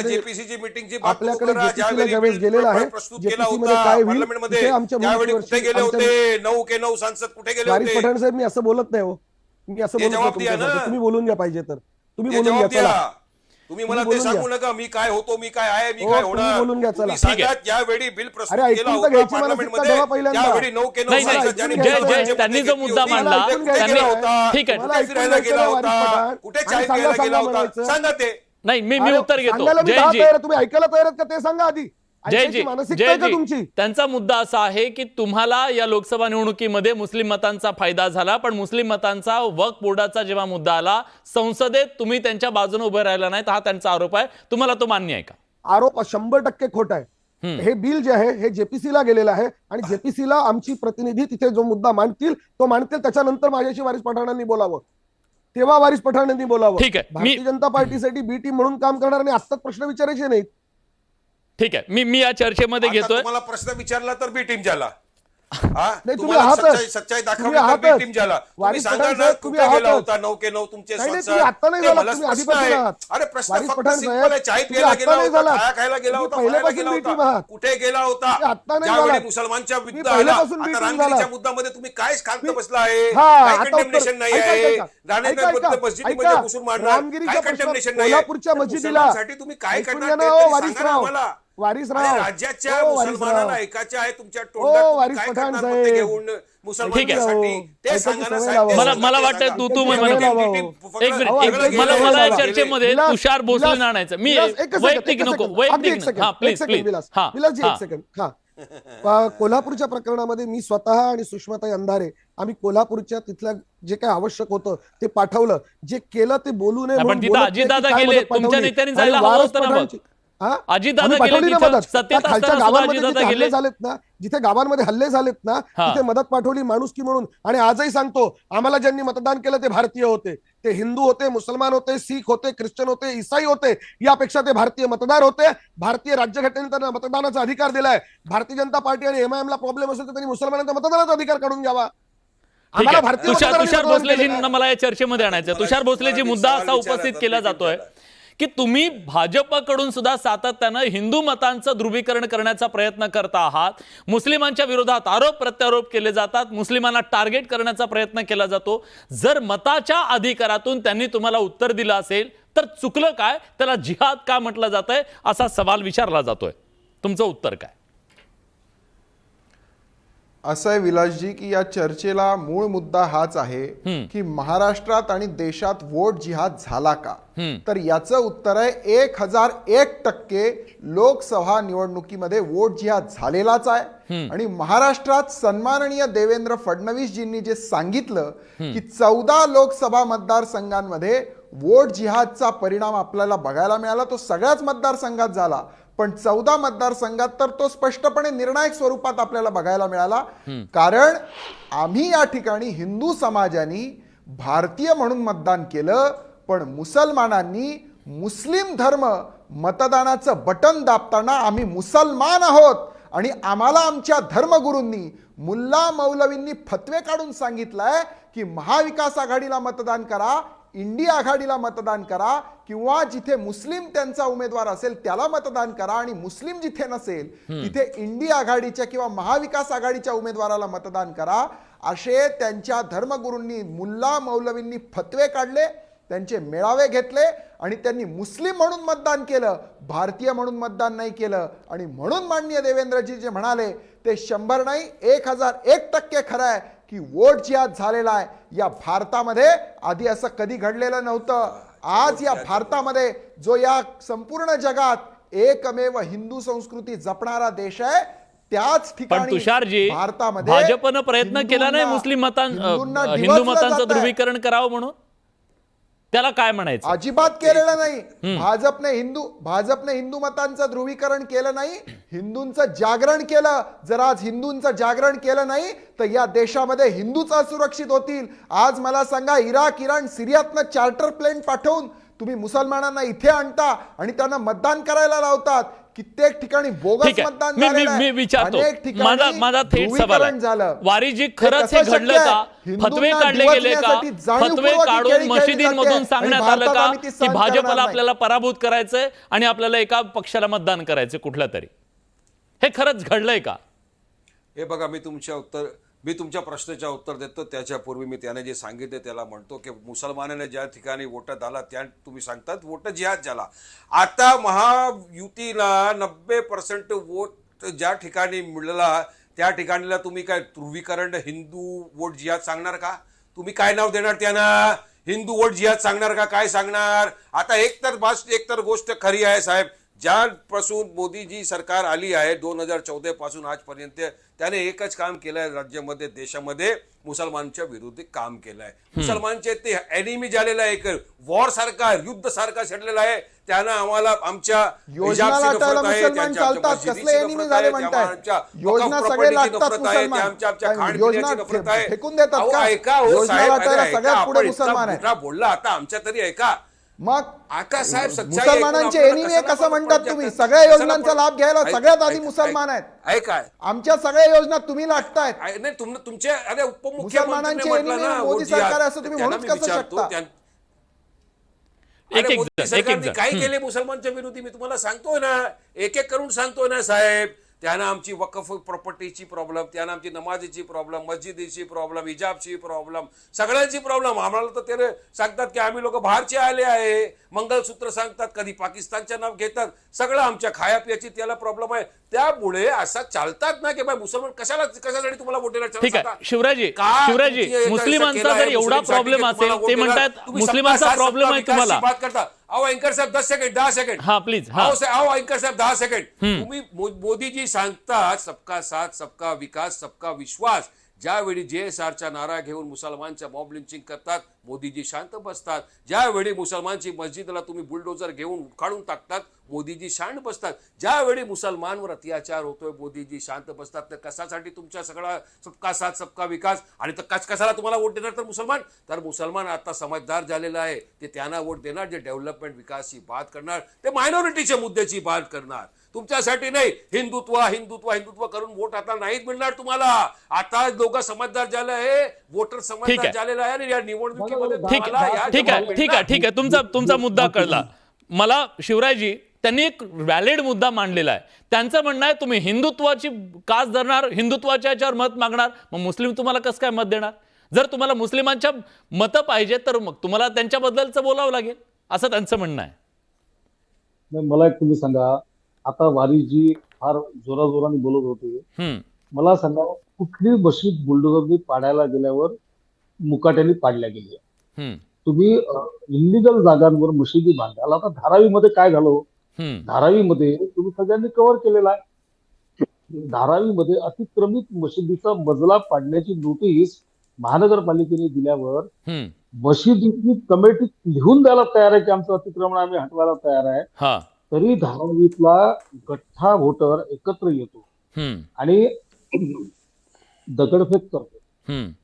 Speaker 5: जेपीसीची मीटिंगची
Speaker 7: आपल्याकडे जेपीसीला ज्यावेळेस गेलेला आहे, जेपीसीमध्ये काय होईल तिथे आमच्या
Speaker 5: कुठे गेले होते 9 के 9 सांसद कुठे गेले
Speaker 7: वारिस
Speaker 5: होते?
Speaker 7: पठाण साहेब मी असं बोलत नाही हो, मी असं बोलत नाही
Speaker 5: जवाब द्या
Speaker 7: तुमच्यासाठी.
Speaker 5: ना.
Speaker 7: तुम्ही बोलून घ्या पाहिजे तर तुम्ही
Speaker 5: हे
Speaker 7: बोलून
Speaker 5: जवाब
Speaker 7: घ्या चला.
Speaker 5: द्या. तुम्ही मला ते
Speaker 7: बोलून
Speaker 5: सांगू
Speaker 7: घ्या.
Speaker 5: नका मी काय होतो, मी काय आहे, मी
Speaker 7: हो,
Speaker 5: काय
Speaker 7: तुम्ही
Speaker 5: होणार.
Speaker 7: बोलून घ्या, चला.
Speaker 5: तुम्ही सांगा ज्यावेळी बिल प्रस्तुत
Speaker 7: अरे,
Speaker 5: केला
Speaker 7: ऐकून तर
Speaker 5: होता
Speaker 7: घ्यायची
Speaker 5: पार्लमेंटमध्ये,
Speaker 7: मानसिकता ठेवा पहिल्यांदा.
Speaker 5: त्यावेळी 9 के 9
Speaker 1: नाही
Speaker 5: सांसद
Speaker 1: नाही
Speaker 5: ज्यांनी
Speaker 1: जय
Speaker 7: घ्यायचं
Speaker 1: जय
Speaker 7: आहे.
Speaker 1: त्यांनी जो मुद्दा मांडला
Speaker 7: ऐकून
Speaker 5: कुठे
Speaker 7: घ्यायचं
Speaker 5: गेला
Speaker 7: आहे.
Speaker 5: होता?
Speaker 1: ठीक आहे.
Speaker 7: मला
Speaker 5: कुठे
Speaker 7: ऐकून
Speaker 5: फिरायला
Speaker 7: घ्यायचं
Speaker 5: गेला
Speaker 7: आहे, वारिस
Speaker 5: होता?
Speaker 7: पठाण.
Speaker 5: कुठे
Speaker 7: आणि
Speaker 5: चाय
Speaker 7: सांगा,
Speaker 5: प्यायला गेला
Speaker 7: सांगा
Speaker 5: होता?
Speaker 7: म्हणायचं.
Speaker 5: सांगा ते.
Speaker 1: नाही मी
Speaker 7: अरे,
Speaker 1: उत्तर घेतो.
Speaker 7: सांगायला मी
Speaker 1: जयजी
Speaker 7: तयार आहे. तुम्ही ऐकायला तयार आहेत का ते सांगा आधी.
Speaker 1: जयजी
Speaker 7: ऐकायची मानसिकता आहे का तुमची?
Speaker 1: जयजी त्यांचा मुद्दा असा आहे की तुम्हाला या लोकसभा निवडणुकीमध्ये मुस्लिम मतांचा फायदा झाला, पण मुस्लिम मतांचा वक्फ बोर्डाचा जेव्हा मुद्दा आला संसदेत तुम्ही त्यांच्या बाजूने उभे राहिला नाही, हा त्यांचा आरोप आहे. तुम्हाला तो मान्य आहे का?
Speaker 7: आरोप 100% खोटा आहे. हे बिल जे आहे हे जेपीसीला गेलेलं आहे आणि जेपीसीला आमची प्रतिनिधी तिथे जो मुद्दा मांडतील तो मांडतील. त्याच्यानंतर माझ्याशी वारिस पठाणांनी बोलावं, तेव्हा वारिस पठाणांनी बोलावं.
Speaker 1: ठीक आहे.
Speaker 7: भारतीय जनता पार्टीसाठी बी टीम म्हणून काम करणाऱ्यांनी आत्ताच प्रश्न विचारायचे नाहीत.
Speaker 1: ठीक आहे, मी या चर्चेमध्ये
Speaker 5: आता
Speaker 1: घेतोय.
Speaker 5: तुम्हाला प्रश्न विचारला तर बी टीम झाला.
Speaker 7: तुम्ही
Speaker 5: तुम्हाला
Speaker 7: आहातच.
Speaker 5: सच्चाई दाखवली
Speaker 7: तुम्ही
Speaker 5: तर बी
Speaker 7: आहातच.
Speaker 5: टीम झाला. तुम्ही
Speaker 7: वारिस
Speaker 5: सांगा
Speaker 7: पठाण
Speaker 5: ना
Speaker 7: साहेब, तुम्ही
Speaker 5: कुठे गेला
Speaker 7: आहातच.
Speaker 5: होता 9 के 9 तुमचे
Speaker 7: नाही, नाही,
Speaker 5: संसद?
Speaker 7: तुम्ही आत्ता नाही
Speaker 5: ते
Speaker 7: झाला,
Speaker 5: मला
Speaker 7: तुम्ही
Speaker 5: प्रश्न
Speaker 7: आधीपासून
Speaker 5: आहे.
Speaker 7: आहात.
Speaker 5: अरे प्रश्न
Speaker 7: वारिस
Speaker 5: फक्त
Speaker 7: पठाण
Speaker 5: सिंपल
Speaker 7: साहेब,
Speaker 5: आहे. चाय
Speaker 7: तुम्ही
Speaker 5: प्यायला
Speaker 7: आत्ता
Speaker 5: गेला
Speaker 7: नाही
Speaker 5: होता,
Speaker 7: झाला.
Speaker 5: खाया खायला गेला
Speaker 7: तुम्ही
Speaker 5: होता, फिरायला
Speaker 7: पहिल्यापासून
Speaker 5: गेला
Speaker 7: बी टीम
Speaker 5: होता,
Speaker 7: आहात.
Speaker 5: कुठे गेला होता?
Speaker 7: तुम्ही आत्ता नाही
Speaker 5: ज्यावेळी
Speaker 7: झाला.
Speaker 5: मुसलमानच्या
Speaker 7: तुम्ही
Speaker 5: विरुद्ध आला,
Speaker 7: पहिल्यापासून बी
Speaker 5: आता
Speaker 7: टीम
Speaker 5: रामगिरीच्या
Speaker 7: झाला.
Speaker 5: मुद्द्यामध्ये तुम्ही काय शांत बसला आहे?
Speaker 7: हा,
Speaker 5: काय
Speaker 7: आता
Speaker 5: कंडेमनेशन नाही
Speaker 7: ऐका,
Speaker 5: आहे?
Speaker 7: ऐका, ऐका.
Speaker 5: राणेंद्र मस्जिदीमध्ये
Speaker 7: ऐका.
Speaker 5: घुसून मारणार,
Speaker 7: रामगिरीच्या
Speaker 5: काय
Speaker 7: प्रश्न-
Speaker 5: कंडेमनेशन नाही आहे?
Speaker 7: कोल्हापूरच्या
Speaker 5: तर
Speaker 7: मस्जिदीला
Speaker 5: मुसलमानांसाठी तुम्ही काय
Speaker 7: ऐकून
Speaker 5: करणार
Speaker 7: घ्या ना,
Speaker 5: ते
Speaker 7: ओ,
Speaker 5: तरी
Speaker 7: वारिस
Speaker 5: सांगा ना
Speaker 7: राव.
Speaker 5: मला.
Speaker 7: वारिस
Speaker 5: अरे
Speaker 7: राव,
Speaker 5: राज्याच्या
Speaker 7: ओ, वारिस
Speaker 5: मुसलमानांना
Speaker 7: राव.
Speaker 5: ऐकायचे आहे तुमच्या
Speaker 7: ओ,
Speaker 5: तोंडात, तुम्ही
Speaker 7: वारिस
Speaker 5: काय
Speaker 7: पठाण
Speaker 5: करणार मते
Speaker 7: साहेब.
Speaker 5: घेऊन
Speaker 1: ठीक आहे.
Speaker 5: मुसलमानांसाठी ते
Speaker 7: ऐकायची
Speaker 5: सांगा ना
Speaker 7: सवय
Speaker 5: साहेब, ते
Speaker 7: लावा.
Speaker 5: सांगा,
Speaker 1: मला
Speaker 5: ते
Speaker 1: वाटतं
Speaker 5: सांगा.
Speaker 1: तू
Speaker 7: ऐकायची
Speaker 1: म्हणत
Speaker 7: सवय लावा.
Speaker 1: एक मिनिट
Speaker 7: ऐकायची
Speaker 1: मला
Speaker 7: सवय
Speaker 1: मला या
Speaker 7: लावा.
Speaker 1: चर्चेमध्ये
Speaker 7: विलास,
Speaker 1: तुषार भोसले
Speaker 7: विलास,
Speaker 1: आणायचं. मी
Speaker 7: विलास, एकच सेकंद,
Speaker 1: वैयक्तिक
Speaker 7: एकच
Speaker 1: नको
Speaker 7: सेकंद.
Speaker 1: वैयक्तिक
Speaker 7: अगदी एक सेकंद,
Speaker 1: हा
Speaker 7: एक
Speaker 1: प्लीज
Speaker 7: सेकंद,
Speaker 1: प्लीज
Speaker 7: विलास.
Speaker 1: हा
Speaker 7: विलासजी,
Speaker 1: हा.
Speaker 7: एक सेकंद. हा कोल्हापूरच्या प्रकरणामध्ये मी स्वतः आणि सुषमाताई अंधारे आम्ही कोल्हापूरच्या तिथल्या जे काही आवश्यक होतं ते पाठवलं, जे केलं ते बोलू नये
Speaker 1: पण
Speaker 7: म्हणून
Speaker 1: तिथं
Speaker 7: बोलत नाही की
Speaker 1: अजितदादा
Speaker 7: काय
Speaker 1: गेले,
Speaker 7: मदत
Speaker 1: तुमच्या
Speaker 7: पाठवली.
Speaker 1: नेत्यांनी
Speaker 7: आणि
Speaker 1: जायला हवं
Speaker 7: वारस
Speaker 1: होतं ना मग.
Speaker 7: पठाणची- हा?
Speaker 1: अजितदादा
Speaker 7: आम्ही
Speaker 1: गेले
Speaker 7: पाठवली ना
Speaker 1: तिथं,
Speaker 7: मदत.
Speaker 1: सत्तेत
Speaker 7: त्या खालच्या
Speaker 1: असताना सुद्धा
Speaker 7: गावांमध्ये
Speaker 1: अजितदादा
Speaker 7: जिथे
Speaker 1: गेले.
Speaker 7: हल्ले झालेत ना, जिथे गावांमध्ये हल्ले झालेत ना,
Speaker 1: हा.
Speaker 7: तिथे मदत पाठवली माणुसकी म्हणून. आणि आजही सांगतो, आम्हाला ज्यांनी मतदान केलं ते भारतीय होते. ते हिंदू होते, मुसलमान होते, शीख होते, ख्रिश्चन होते, ईसाई होते, यापेक्षा ते भारतीय मतदार होते. भारतीय राज्यघटनेने त्यांना मतदानाचा अधिकार दिलाय. भारतीय जनता पार्टी आणि एमआयएमला प्रॉब्लेम असेल तर त्यांनी मुसलमानांचा मतदानाचा अधिकार काढून घ्यावा.
Speaker 1: ठीक
Speaker 7: आम्हाला
Speaker 1: आहे.
Speaker 7: भारतीय
Speaker 1: तुषार
Speaker 7: मतदारांनी मतदान
Speaker 1: भोसलेजींना
Speaker 7: केलेलं आहे.
Speaker 1: मला या चर्चेमध्ये आणायचं आहे. तुषार भोसलेजी मुद्दा असा उपस्थित केला जातोय की तुम्ही भाजपकडून सुद्धा सातत्यानं हिंदू मतांचं ध्रुवीकरण करण्याचा प्रयत्न करता आहात. मुस्लिमांच्या विरोधात आरोप प्रत्यारोप केले जातात, मुस्लिमांना टार्गेट करण्याचा प्रयत्न केला जातो. जर मताच्या अधिकारातून त्यांनी तुम्हाला उत्तर दिलं असेल तर चुकलं काय, त्याला जिहाद का म्हटलं जातंय असा सवाल विचारला जातोय. तुमचं उत्तर काय?
Speaker 8: असं आहे विलासजी की या चर्चेला मूळ मुद्दा हाच आहे की महाराष्ट्रात आणि देशात वोट जिहाद झाला का. तर याचं उत्तर आहे 1001% लोकसभा निवडणुकीमध्ये वोट जिहाद झालेलाच आहे. आणि महाराष्ट्रात सन्माननीय देवेंद्र फडणवीसजींनी जे सांगितलं की 14 लोकसभा मतदारसंघांमध्ये वोट जिहादचा परिणाम आपल्याला बघायला मिळाला, तो सगळ्याच मतदारसंघात झाला. पण 14 मतदारसंघात तर तो स्पष्टपणे निर्णायक स्वरूपात आपल्याला बघायला मिळाला. कारण आम्ही या ठिकाणी हिंदू समाजाने भारतीय म्हणून मतदान केलं, पण मुसलमानांनी मुस्लिम धर्म मतदानाचं बटन दाबताना आम्ही मुसलमान आहोत आणि आम्हाला आमच्या धर्मगुरूंनी मुल्ला मौलवींनी फतवे काढून सांगितलंय की महाविकास आघाडीला मतदान करा, इंडिया आघाडीला मतदान करा, किंवा जिथे मुस्लिम त्यांचा उमेदवार असेल त्याला मतदान करा, आणि मुस्लिम जिथे नसेल तिथे इंडिया आघाडीच्या किंवा महाविकास आघाडीच्या उमेदवाराला मतदान करा. असे त्यांच्या धर्मगुरूंनी मुल्ला मौलवींनी फतवे काढले, त्यांचे मेळावे घेतले आणि त्यांनी मुस्लिम म्हणून मतदान केलं, भारतीय म्हणून मतदान नाही केलं. आणि म्हणून माननीय देवेंद्रजी जे म्हणाले ते 100 नाही 1001% खरं आहे की वोट जिहाद झालेला आहे. या भारतामध्ये आधी असं कधी घडलेलं नव्हतं. आज या भारतामध्ये जो या संपूर्ण जगात एकमेव हिंदू संस्कृती जपणारा देश आहे, त्याच
Speaker 1: पण
Speaker 8: ठिकाणी
Speaker 1: तुषारजी,
Speaker 8: भारतामध्ये
Speaker 1: भाजपनं प्रयत्न केला नाही मुस्लिम हिंदू मतांचं ध्रुवीकरण करावं म्हणून, त्याला काय म्हणायचं?
Speaker 8: अजिबात केलेलं नाही. भाजपने हिंदू मतांचं ध्रुवीकरण केलं नाही, हिंदूंचं जागरण केलं. जर आज हिंदूंचं जागरण केलं नाही तर या देशामध्ये हिंदूच असुरक्षित होतील. आज मला सांगा, इराक, इराण, सिरियातनं चार्टर प्लेन पाठवून तुम्ही मुसलमानांना इथे आणता आणि त्यांना मतदान करायला लावतात. कित्येक ठिकाणी बोगस मतदान झालेलं आहे.
Speaker 1: मी विचारतो,
Speaker 8: अनेक ठिकाणी
Speaker 1: माझा थेट सवाल आहे,
Speaker 8: झालं.
Speaker 1: वारीजी खरंच हे घडलं का? फतवे काढले गेले का? फतवे काढून मशिदींमधून सांगण्यात आलं का की भाजपला आपल्याला पराभूत करायचंय आणि आपल्याला एका पक्षाला मतदान करायचं कुठल्या तरी? हे खरंच घडलंय का?
Speaker 5: हे बघा, मी तुमच्या प्रश्नाच्या उत्तर देतो. त्याच्यापूर्वी मी त्याने जे सांगितले त्याला म्हणतो की मुसलमानाने ज्या ठिकाणी वोट झाला त्या तुम्ही सांगतात वोट जिहाद झाला. आता महायुतीला 90% वोट ज्या ठिकाणी मिळाला त्या ठिकाणीला तुम्ही काय ध्रुवीकरण हिंदू वोट जिहाद सांगणार का? तुम्ही काय नाव देणार त्यांना? हिंदू वोट जिहाद सांगणार का? काय सांगणार? आता एक तर गोष्ट खरी आहे साहेब, ज्यापासून मोदीजी सरकार आली आहे 2014 पासून आजपर्यंत त्याने एकच काम केलंय, राज्यामध्ये देशामध्ये मुसलमानच्या विरोधी काम केलंय. मुसलमानचे ते एनिमी झालेला आहे, एक वॉर सारखा युद्ध सारखा छेडलेला आहे. त्यानं आम्हाला आमच्या
Speaker 8: योजना लाटायला मुसलमान चालतात, कसले एनिमी झाले म्हणताय? योजना सगळे लाटतात मुसलमान, योजना फेकून देतात का? योजना लाटायला सगळ्यात पुढे मुसलमान आहे.
Speaker 5: बोलला आता आमच्या तरी ऐका.
Speaker 8: मग
Speaker 5: आकाश साहेब,
Speaker 8: मुसलमानांचे एनिमी आहे कसं म्हणतात तुम्ही? सगळ्या योजनांचा लाभ घ्यायला सगळ्यात आधी मुसलमान आहेत.
Speaker 5: ऐका,
Speaker 8: आमच्या सगळ्या योजना तुम्ही लाटतायत.
Speaker 5: नाही तुमचे अरे
Speaker 8: मुसलमानांचे एनिमी मोदी सरकार असं तुम्ही म्हणूच कसं शकता?
Speaker 5: सरकारने काय केले मुसलमानच्या विरोधी मी तुम्हाला सांगतोय ना, एक एक करून सांगतोय ना साहेब. त्यानं आमची वकफ प्रॉपर्टीची प्रॉब्लेम, त्यानं आमची नमाजीची प्रॉब्लेम, मस्जिदीची प्रॉब्लेम, हिजाबची प्रॉब्लेम, सगळ्यांची प्रॉब्लेम. आम्हाला तर ते सांगतात की आम्ही लोक बाहेरचे आले आहे, मंगलसूत्र सांगतात, कधी पाकिस्तानचं नाव घेतात. सगळं आमच्या खायापियाची त्याला प्रॉब्लेम आहे. त्यामुळे असं चालतात ना की बाय मुसलमान कशासाठी तुम्हाला वोटेला?
Speaker 1: ठीक आहे शिवराजी, मुस्लिमांचा जर एवढा प्रॉब्लेम असेल, ते म्हणतात मुस्लिमांचा प्रॉब्लेम आहे तुम्हाला,
Speaker 5: अहो अँकर साहेब 10 सेकंड
Speaker 1: हा प्लीज. हा
Speaker 5: अहो अँकर साहेब 10 सेकंड. तुम्ही मोदीजी सांगतात सबका साथ सबका विकास सबका विश्वास. ज्यावेळी JSRचा नारा घेऊन मुसलमानच्या मॉब लिंचिंग करतात मोदीजी शांत बसतात. ज्यावेळी मुसलमानची मस्जिदला तुम्ही बुलडोजर घेऊन उखाडून टाकतात मोदीजी शांत बसतात. ज्यावेळी मुसलमानवर अत्याचार होतोय मोदीजी शांत बसतात. तर कशासाठी तुमच्या सगळा सबका साथ सबका विकास आणि तर कशाला तुम्हाला वोट देणार तर मुसलमान आता समजदार झालेला आहे. ते त्यांना वोट देणार जे डेव्हलपमेंट विकासची बात करणार, ते मायनॉरिटीच्या मुद्द्याची बात करणार. तुमच्यासाठी नाही. हिंदुत्व करून वोट आता नाहीच मिळणार तुम्हाला. आता लोक समजदार झाले आहे, वोटर समजदार झालेला आहे आणि या निवडणुकीमध्ये
Speaker 1: ठीक आहे. तुमचा मुद्दा कळला मला. शिवरायजी त्यांनी एक व्हॅलिड मुद्दा मांडलेला आहे. त्यांचं म्हणणं आहे तुम्ही हिंदुत्वाची कास धरणार, हिंदुत्वाच्या याच्यावर मत मागणार, मग मुस्लिम तुम्हाला कसं काय मत देणार? जर तुम्हाला मुस्लिमांच्या मतं पाहिजे तर मग तुम्हाला त्यांच्याबद्दलचं बोलावं लागेल, असं त्यांचं म्हणणं आहे.
Speaker 6: मला एक तुम्ही सांगा, आता वारीजी फार जोराजोराने बोलत होते. मला सांगा, कुठली मशीद बुलडोजरनी पाडायला गेल्यावर मुकाट्याने पाडल्या गेल्या? तुम्ही इलिगल जागांवर मशिदी बांधाल. आता धारावीमध्ये काय झालं? धारावीमध्ये तुम्ही सगळ्यांनी कव्हर केलेला आहे. धारावीमध्ये अतिक्रमित मशिदीचा मजला पाडण्याची नोटीस महानगरपालिकेने दिल्यावर मशिदीची कमिटी लिहून द्यायला तयार आहे की आमचं अतिक्रमण आम्ही हटवायला तयार आहे. तरी धारावीतला गठ्ठा व्होटर एकत्र येतो आणि दगडफेक करतो,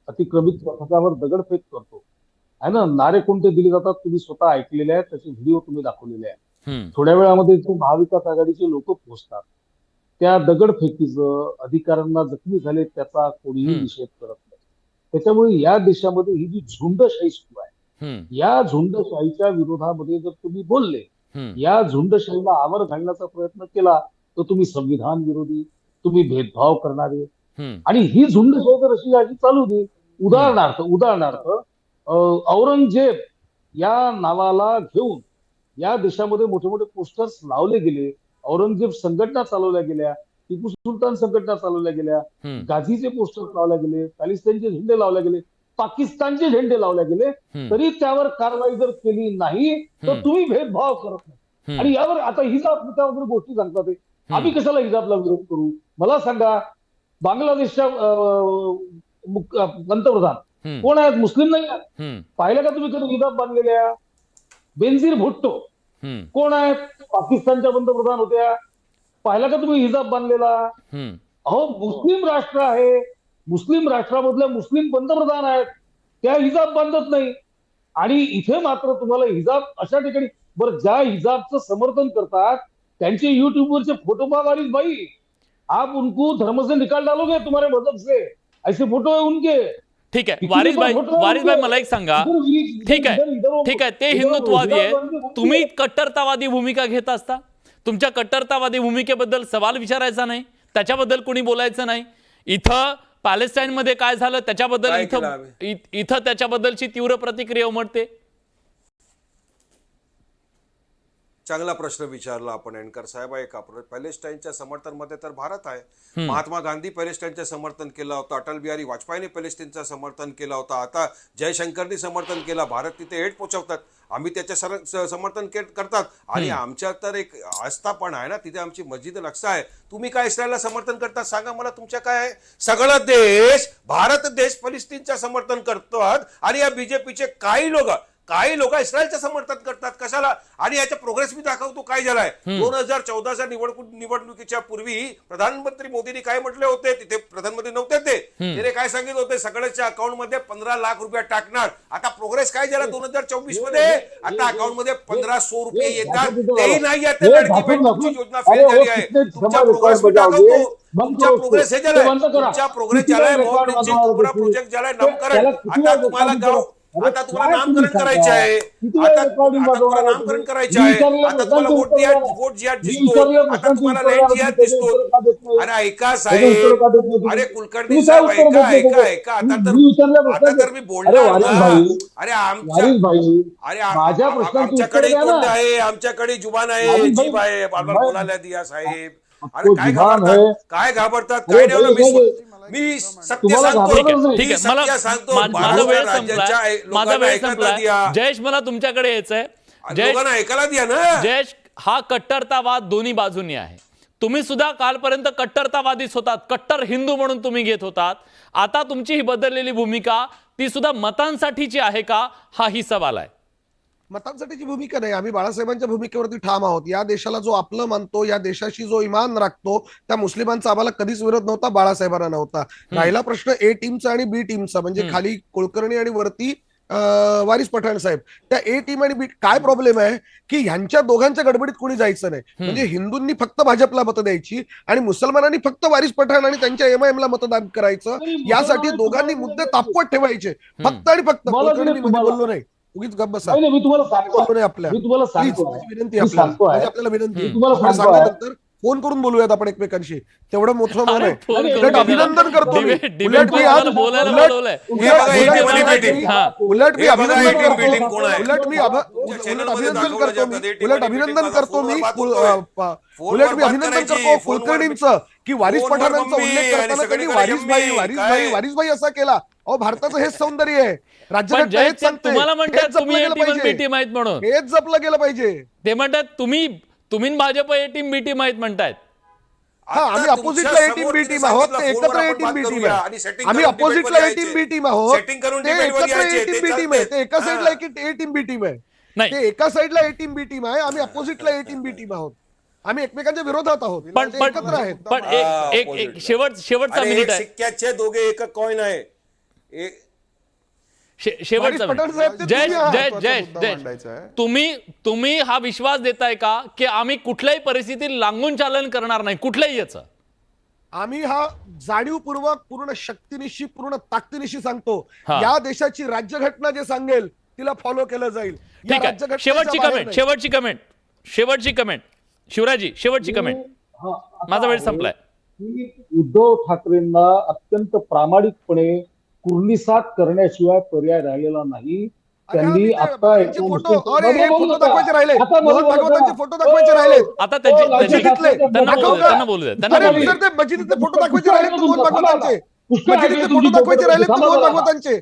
Speaker 6: अतिक्रमित पथकावर दगडफेक करतो आहे ना. नारे कोणते दिले जातात तुम्ही स्वतः ऐकलेले आहेत, त्याचे व्हिडिओ तुम्ही दाखवलेले आहेत. थोड्या वेळामध्ये महाविकास आघाडीचे लोक पोहोचतात. त्या दगडफेकीचं अधिकाऱ्यांना जखमी झाले त्याचा कोणीही निषेध करत नाही. त्याच्यामुळे या देशामध्ये ही जी झुंडशाही सुरू आहे, या झुंडशाहीच्या विरोधामध्ये जर तुम्ही बोलले, या झुंडशाहीला आवर घालण्याचा प्रयत्न केला तर तुम्ही संविधान विरोधी, तुम्ही भेदभाव करणारे. आणि ही झुंडशाही तर अशी अशी चालू दे. उदाहरणार्थ औरंगजेब या नावाला घेऊन या देशामध्ये मोठे मोठे पोस्टर्स लावले गेले. औरंगजेब संघटना चालवल्या गेल्या, टिपू सुलतान संघटना चालवल्या गेल्या, गाझीचे पोस्टर्स लावले गेले, पॅलेस्टाईनचे झेंडे लावले गेले, पाकिस्तानचे झेंडे लावले गेले. तरी त्यावर कारवाई जर केली नाही तर तुम्ही भेदभाव करत नाही. आणि यावर आता हिजाब त्यावर गोष्टी सांगतात. आम्ही कशाला हिजाबला विरोध करू? मला सांगा, बांगलादेशच्या पंतप्रधान कोण आहेत? मुस्लिम नाही आहेत. पाहिलं का तुम्ही कधी हिजाब बांधलेल्या? बेनझीर भुट्टो कोण आहेत? पाकिस्तानच्या पंतप्रधान होत्या. पाहिला का तुम्ही हिजाब बांधलेला? अहो, मुस्लिम राष्ट्र आहे, मुस्लिम राष्ट्रामधल्या मुस्लिम पंतप्रधान आहेत, त्या हिजाब बांधत नाही. आणि इथे मात्र तुम्हाला हिजाब अशा ठिकाणी, बरं ज्या हिजाबचं समर्थन करतात त्यांचे युट्यूबवरचे फोटो पहा वारीस भाई. आप उनको धर्म से निकाल डालोगे तुम्हारे मजहब से, ऐसे फोटो है उनके.
Speaker 1: ठीक आहे वारिस भाई मला एक सांगा. ठीक आहे ते हिंदुत्ववादी आहे, तुम्ही कट्टरतावादी भूमिका घेत असता. तुमच्या कट्टरतावादी भूमिकेबद्दल सवाल विचारायचा नाही, त्याच्याबद्दल कोणी बोलायचं नाही. इथं पॅलेस्टाईनमध्ये काय झालं त्याच्याबद्दल इथं त्याच्याबद्दलची तीव्र प्रतिक्रिया उमटते.
Speaker 5: चांगला प्रश्न विचारला आपण अँकर साहेब. एक पॅलेस्टाईनच्या समर्थनमध्ये तर भारत आहे. महात्मा गांधी पॅलेस्टाईनचं समर्थन केलं होतं, अटल बिहारी वाजपेयीने पॅलेस्टाईनचं समर्थन केलं होतं, आता जयशंकरनी समर्थन केलं. भारत तिथे एड पोचवतात, आम्ही त्याच्या समर्थन करतात. आणि आमच्या तर एक आस्था पण आहे ना, तिथे आमची मस्जिद अक्सा आहे. तुम्ही काय इस्रायलला समर्थन करतात सांगा मला? तुमच्या काय आहे? सगळं देश, भारत देश फलस्तीनचं समर्थन करतात आणि या बीजेपीचे काही लोक इस्रायलचं समर्थन करतात. कशाला? आणि याचा प्रोग्रेस मी दाखवतो काय झालाय. 2014च्या निवडणुकीच्या पूर्वी प्रधानमंत्री मोदींनी काय म्हटले होते? तिथे प्रधानमंत्री नव्हते ते काय सांगितलं होते? सगळ्याच्या अकाउंट मध्ये 15 लाख रुपये टाकणार. आता प्रोग्रेस काय झाला 2024 मध्ये? आता अकाउंट मध्ये 1500 रुपये येतात, तेही नाही येत. तुमची योजना फेल झाली आहे. तुमचा प्रोग्रेस मी दाखवतो. तुमचा प्रोग्रेस हे झालाय, तुमचा प्रोग्रेस झालाय प्रोजेक्ट झालाय नामकरण. आता तुम्हाला आता तुम्हाला नामकरण करायचे आहे, आता तुम्हाला नामकरण करायचे आहे, आता तुम्हाला वोट जिहाद दिसतो, आता तुम्हाला लँड जिहाद दिसतो. अरे ऐका साहेब, अरे कुलकर्णी साहेब ऐका. आता तर मी बोलणार ना. अरे आमच्याकडे तोंड आहे, आमच्याकडे जुबान आहे, जीभ आहे, बारबार बोलायला दिया साहेब. अरे काय घाबरतात काय नाही. मी सत्य सांगतो.
Speaker 1: माझा वेळ संपला. जयेश, मला तुमच्याकडे यायचंय.
Speaker 5: लोकांना ऐकायला द्या ना.
Speaker 1: जयेश, हा कट्टरतावाद दोन्ही बाजूंनी आहे. तुम्ही सुद्धा कालपर्यंत कट्टरतावादीच होतात, कट्टर हिंदू म्हणून तुम्ही घेत होतात. आता तुमची ही बदललेली भूमिका ती सुद्धा मतांसाठीची आहे का, हाही सवाल आहे.
Speaker 7: मतांसाठीची भूमिका नाही, आम्ही बाळासाहेबांच्या भूमिकेवरती ठाम आहोत. या देशाला जो आपलं मानतो, या देशाशी जो इमान राखतो, त्या मुस्लिमांचा आम्हाला कधीच विरोध नव्हता, बाळासाहेबांना नव्हता. राहिला प्रश्न ए टीमचा आणि बी टीमचा, म्हणजे खाली कुलकर्णी आणि वरती वारिस पठाण साहेब, त्या ए टीम आणि बी काय प्रॉब्लेम आहे की ह्यांच्या दोघांच्या गडबडीत कोणी जायचं नाही. म्हणजे हिंदूंनी फक्त भाजपला मतं द्यायची आणि मुसलमानांनी फक्त वारिस पठाण आणि त्यांच्या एमआयएम ला मतदान करायचं. यासाठी दोघांनी मुद्दे तापवत ठेवायचे, फक्त आणि फक्त. कुलकर्णी मी बोललो नाही, उगीच गप्प बसा.
Speaker 6: मी तुम्हाला सांगतो,
Speaker 7: बोललो नाही आपल्याला.
Speaker 6: मी तुम्हाला
Speaker 7: Please,
Speaker 6: सांगतो,
Speaker 7: माझी विनंती
Speaker 6: मी
Speaker 7: आहे आपल्याला.
Speaker 6: सांगतो आहे.
Speaker 7: माझी आपल्याला विनंती आहे.
Speaker 6: तुम्हाला
Speaker 7: आपण
Speaker 6: सांगतो आहे.
Speaker 7: सांगल्यानंतर फोन करून बोलूयात आपण एकमेकांशी. तेवढं मोठं मन आहे.
Speaker 1: फोन करून
Speaker 7: उलट अभिनंदन करतो मी. उलट मी आज
Speaker 1: बोलायला
Speaker 7: उलट-
Speaker 1: बोलवलंय.
Speaker 5: हे बघा,
Speaker 7: उलट-
Speaker 5: एक
Speaker 7: उलट-
Speaker 5: टीम आणि
Speaker 7: उलट-
Speaker 1: हा.
Speaker 7: उलट मी
Speaker 5: हे बघा,
Speaker 7: अभिनंदन
Speaker 5: एक टीम
Speaker 7: करतो.
Speaker 5: बिल्डिंग कोण आहे?
Speaker 7: उलट मी
Speaker 5: तुमच्या
Speaker 7: उलट
Speaker 5: चॅनलमध्ये
Speaker 7: अभिनंदन
Speaker 5: दाखवलं
Speaker 7: करतो
Speaker 5: जातं,
Speaker 7: मी.
Speaker 5: ते टीम
Speaker 7: उलट
Speaker 5: आणि
Speaker 7: अभिनंदन
Speaker 5: बिल्डिंग
Speaker 7: करतो मी.
Speaker 5: फोनवर बात होतोय.
Speaker 7: उलट मी
Speaker 5: बात
Speaker 7: अभिनंदन
Speaker 5: करायची,
Speaker 7: करतो
Speaker 5: फोनवर
Speaker 7: कुलकर्णींचं की वारिस
Speaker 5: फोनवर
Speaker 7: पठाणांचा
Speaker 5: मम्मी
Speaker 7: उल्लेख
Speaker 5: आणि
Speaker 7: करताना त्यांनी
Speaker 5: सगळीकडे
Speaker 7: वारिसबाई
Speaker 5: यम्मी,
Speaker 7: वारिसबाई
Speaker 5: काय?
Speaker 7: वारिसबाई असा केला. अहो, भारताचं हेच सौंदर्य आहे.
Speaker 1: पण
Speaker 7: राज्यघटना
Speaker 1: जयेश
Speaker 7: हेच सांगते.
Speaker 1: तुम्हाला म्हणतात
Speaker 7: हेच जपलं
Speaker 1: तुम्ही ए
Speaker 7: गेलं
Speaker 1: टीम बी
Speaker 7: पाहिजे.
Speaker 1: टीम आहेत म्हणून.
Speaker 7: हेच जपलं गेलं पाहिजे.
Speaker 1: ते म्हणतात तुम्ही भाजप ए टीम बी टीम आहेत म्हणतायत.
Speaker 7: हा,
Speaker 5: आता
Speaker 7: आम्ही
Speaker 5: तुमच्या
Speaker 7: अपोजिटला ए टीम
Speaker 5: समोर
Speaker 7: बी
Speaker 5: तिने
Speaker 7: टीम आहोत,
Speaker 5: सांगितलं,
Speaker 7: ते
Speaker 5: फोनवर
Speaker 7: एकत्र ए
Speaker 5: आपण
Speaker 7: टीम
Speaker 5: बात
Speaker 7: बी टीम
Speaker 5: करूया
Speaker 7: आहे.
Speaker 5: आणि setting
Speaker 7: आम्ही
Speaker 5: करून
Speaker 7: अपोजिटला ए
Speaker 5: debate
Speaker 7: टीम
Speaker 5: वर
Speaker 7: बी टीम आहोत,
Speaker 5: Setting करून
Speaker 7: ते
Speaker 5: debate वर
Speaker 7: एकत्र ए
Speaker 5: यायचे,
Speaker 7: टीम
Speaker 5: ते
Speaker 7: बी टीम आहे.
Speaker 5: चालतंय.
Speaker 7: ते एका
Speaker 5: हा.
Speaker 7: साईडला ए टीम बी टीम आहे.
Speaker 1: नाही.
Speaker 7: ते एका साईडला ए टीम बी टीम आहे, आम्ही अपोजिटला ए टीम बी टीम आहोत. आम्ही एकमेकांच्या विरोधात आहोत,
Speaker 1: पण
Speaker 7: ते
Speaker 1: पण
Speaker 7: एकत्र आहेत.
Speaker 1: पण एक शेवटचा
Speaker 5: आणि
Speaker 1: मिनिट
Speaker 5: एक
Speaker 1: आहे.
Speaker 5: सिक्क्याचे दोघे एक कॉइन आहे.
Speaker 1: शेवटचा
Speaker 7: वारिस पठाण साहेब, ते
Speaker 1: मिनिट. जयेश
Speaker 7: तुम्ही आहात.
Speaker 1: जयेश
Speaker 8: महत्त्वाचा
Speaker 1: जयेश
Speaker 8: मुद्दा
Speaker 1: जयेश
Speaker 8: मांडायचा आहे.
Speaker 1: तुम्ही हा विश्वास देताय का की आम्ही कुठल्याही परिस्थितीत लांगून चालन करणार नाही कुठल्याही याचं?
Speaker 7: आम्ही हा जाणीवपूर्वक पूर्ण शक्तीनिशी पूर्ण ताकदीनिशी सांगतो.
Speaker 1: हा.
Speaker 7: या देशाची राज्यघटना जे सांगेल तिला फॉलो केलं जाईल. या
Speaker 1: ठीक आहे.
Speaker 7: राज्यघटनेच्या
Speaker 1: शेवटची
Speaker 7: बाहेर
Speaker 1: कमेंट
Speaker 7: नाही.
Speaker 1: शेवटची कमेंट शिवराजी, शेवटची कमेंट.
Speaker 6: हा, आता
Speaker 1: माझा वेळ
Speaker 6: आहे
Speaker 1: संपलाय.
Speaker 6: की उद्धव ठाकरेंना अत्यंत प्रामाणिकपणे कुर्निसात करण्याशिवाय पर्याय राहिलेला नाही.
Speaker 7: अरे हा,
Speaker 6: त्यांनी
Speaker 7: मी ते-
Speaker 6: आता
Speaker 7: त्यांचे फोटो अरे हे फोटो दाखवायचे राहिले. मोहन भागवतांचे फोटो दाखवायचे राहिले.
Speaker 1: आता त्यांची
Speaker 7: मस्जिदीतले
Speaker 1: त्यांना बोलू द्या, त्यांना बोलू द्या, त्यांना
Speaker 7: अरे
Speaker 1: बोलू द्या.
Speaker 7: सर, ते मस्जिदीतले फोटो दाखवायचे राहिले मोहन भागवतांचे. मस्जिदीतले फोटो दाखवायचे राहिले मोहन भागवतांचे.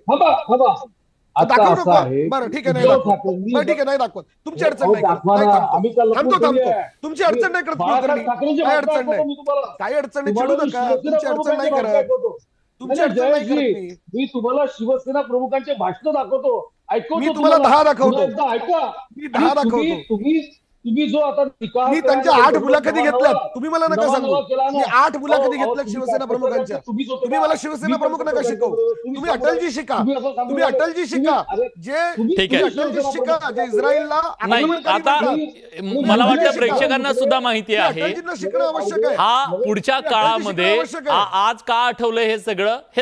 Speaker 6: आता
Speaker 7: दाखवू
Speaker 6: असं
Speaker 7: नका.
Speaker 6: आहे
Speaker 7: बरं ठीक आहे, नाही
Speaker 6: उद्धव
Speaker 7: दाखवत.
Speaker 6: ठाकरेंनी-
Speaker 7: बरं ठीक आहे, नाही दाखवत. तुमची अडचण
Speaker 6: अहो,
Speaker 7: नाही करत.
Speaker 6: दाखवा
Speaker 7: नाही
Speaker 6: ना.
Speaker 7: थांबतो.
Speaker 6: आम्ही काल
Speaker 7: थांबतो
Speaker 6: लपून
Speaker 7: थांबतो.
Speaker 6: ठेवली आहे.
Speaker 7: तुमची अडचण नाही करत
Speaker 6: बाळासाहेब
Speaker 7: कुलकर्णी.
Speaker 6: ठाकरेंची
Speaker 7: काय
Speaker 6: भाषा
Speaker 7: अडचण
Speaker 6: ऐकवतो
Speaker 7: नाही.
Speaker 6: मी तुम्हाला.
Speaker 7: काय अडचण नाही,
Speaker 6: तुम्हाला
Speaker 7: चिडू
Speaker 6: मी
Speaker 7: नका.
Speaker 6: शिवसेना
Speaker 7: तुमची अडचण नाही
Speaker 6: प्रमुखांची भाषा
Speaker 7: करत.
Speaker 6: ऐकवतो.
Speaker 7: तुमची
Speaker 6: नाही,
Speaker 7: अडचण नाही
Speaker 6: जयश्री,
Speaker 7: करत मी.
Speaker 6: मी तुम्हाला शिवसेना प्रमुखांचे भाषण दाखवतो, ऐकवतो.
Speaker 7: मी तुम्हाला 10 दाखवतो.
Speaker 6: पुन्हा एकदा ऐका.
Speaker 7: मी 10
Speaker 6: आणि
Speaker 7: दाखवतो.
Speaker 6: तुम्ही जो आता निकाल
Speaker 7: मी त्यांच्या
Speaker 6: करायला
Speaker 7: 8 मुलाखती
Speaker 6: नवा-
Speaker 7: घेतल्यात. तुम्ही मला नका
Speaker 6: नवा-
Speaker 7: सांगू.
Speaker 6: नवा केला ना.
Speaker 7: मी 8 मुलाखती
Speaker 6: अहो,
Speaker 7: घेतल्यात
Speaker 6: तुम्ही
Speaker 7: शिवसेना
Speaker 6: काय
Speaker 7: प्रमुखांच्या.
Speaker 6: तुम्हीच होते
Speaker 7: तुम्ही
Speaker 6: का?
Speaker 7: मला शिवसेना
Speaker 6: मी
Speaker 7: प्रमुख नका
Speaker 6: पत्रकार
Speaker 7: शिकवू.
Speaker 6: तुम्ही
Speaker 7: तुम्ही
Speaker 6: पत्रकार-
Speaker 7: अटलजी शिका.
Speaker 6: तुम्ही असं सांगू
Speaker 7: तुम्ही
Speaker 6: नका.
Speaker 7: अटलजी शिका.
Speaker 6: अरे,
Speaker 7: जे
Speaker 1: ठीक आहे.
Speaker 7: तुम्ही अटलजी शिका जे इस्रायलला
Speaker 1: नाही,
Speaker 7: आक्रमणकारी
Speaker 1: आता
Speaker 7: म्हणतात.
Speaker 1: मला वाटतं
Speaker 7: शिका.
Speaker 1: प्रेक्षकांना सुद्धा माहिती
Speaker 7: तुम्ही
Speaker 1: आहे
Speaker 7: अटलजींना शिकणं आवश्यक आहे.
Speaker 1: हा पुढच्या काळामध्ये
Speaker 7: आवश्यक आहे.
Speaker 1: आज का आठवलंय हे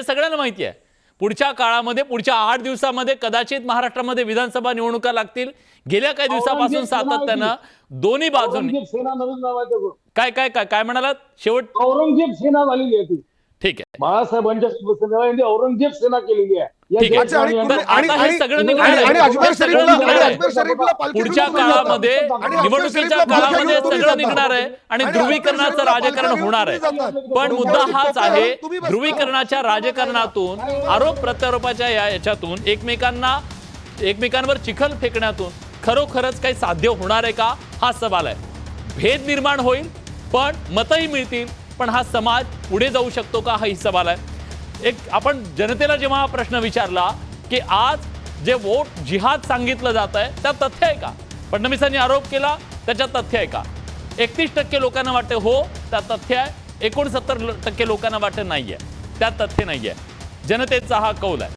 Speaker 1: सगळ्यांना माहिती आहे. पुढच्या काळामध्ये पुढच्या 8 दिवसामध्ये कदाचित महाराष्ट्रामध्ये विधानसभा निवडणुका लागतील. गेल्या काही दिवसापासून सातत्यानं दोन्ही बाजूंनी
Speaker 6: औरंगजेब सेना नवीन नावाचं
Speaker 1: काय काय काय काय म्हणालात शेवट?
Speaker 6: औरंगजेब सेना झालेली आहे ती.
Speaker 1: ठीक आहे.
Speaker 6: बाळासाहेबांच्या शिवसेनेला यांनी औरंगजेब सेना केलेली आहे. या
Speaker 1: ठीक आहे.
Speaker 6: जयश्री आणि
Speaker 1: तर आता हे सगळं निघणार आहे.
Speaker 7: आणि अजमेर
Speaker 1: हे सगळं
Speaker 7: शरीफला
Speaker 1: निघणार
Speaker 7: आणि
Speaker 1: आहे.
Speaker 7: अजमेर शरीफला पालखी
Speaker 1: पुढच्या
Speaker 7: घेऊन तुम्ही
Speaker 1: काळामध्ये
Speaker 7: जाता. आणि अजमेर
Speaker 1: निवडणुकीच्या
Speaker 7: शरीफला पालखी
Speaker 1: काळामध्ये
Speaker 7: घेऊन तुम्ही
Speaker 1: सगळं
Speaker 7: जाता.
Speaker 1: निघणार आहे आणि
Speaker 7: आणि
Speaker 1: ध्रुवीकरणाचं
Speaker 7: अजमेर शरीफला
Speaker 1: राजकारण
Speaker 7: पालखी
Speaker 1: होणार आहे.
Speaker 7: घेऊन तुम्ही जाता.
Speaker 1: पण मुद्दा हाच आहे,
Speaker 7: तुम्ही बसता.
Speaker 1: ध्रुवीकरणाच्या राजकारणातून आरोप प्रत्यारोपाच्या याच्यातून एकमेकांवर चिखल फेकण्यातून खरोखरच काही साध्य होणार आहे का, हा सवाल आहे. भेद निर्माण होईल पण मतही मिळतील, पण हा समाज पुढे जाऊ शकतो का, हाही सवाल आहे. आपण जनतेला जेव्हा हा प्रश्न विचारला की आज जे वोट जिहाद सांगितलं जात आहे त्यात तथ्य आहे का, फडणवीसांनी आरोप केला त्याच्यात तथ्य आहे का? 31% लोकांना वाटते हो त्यात तथ्य आहे, 69% लोकांना वाटत नाहीये त्यात तथ्य नाहीये. जनतेचा हा कौल आहे.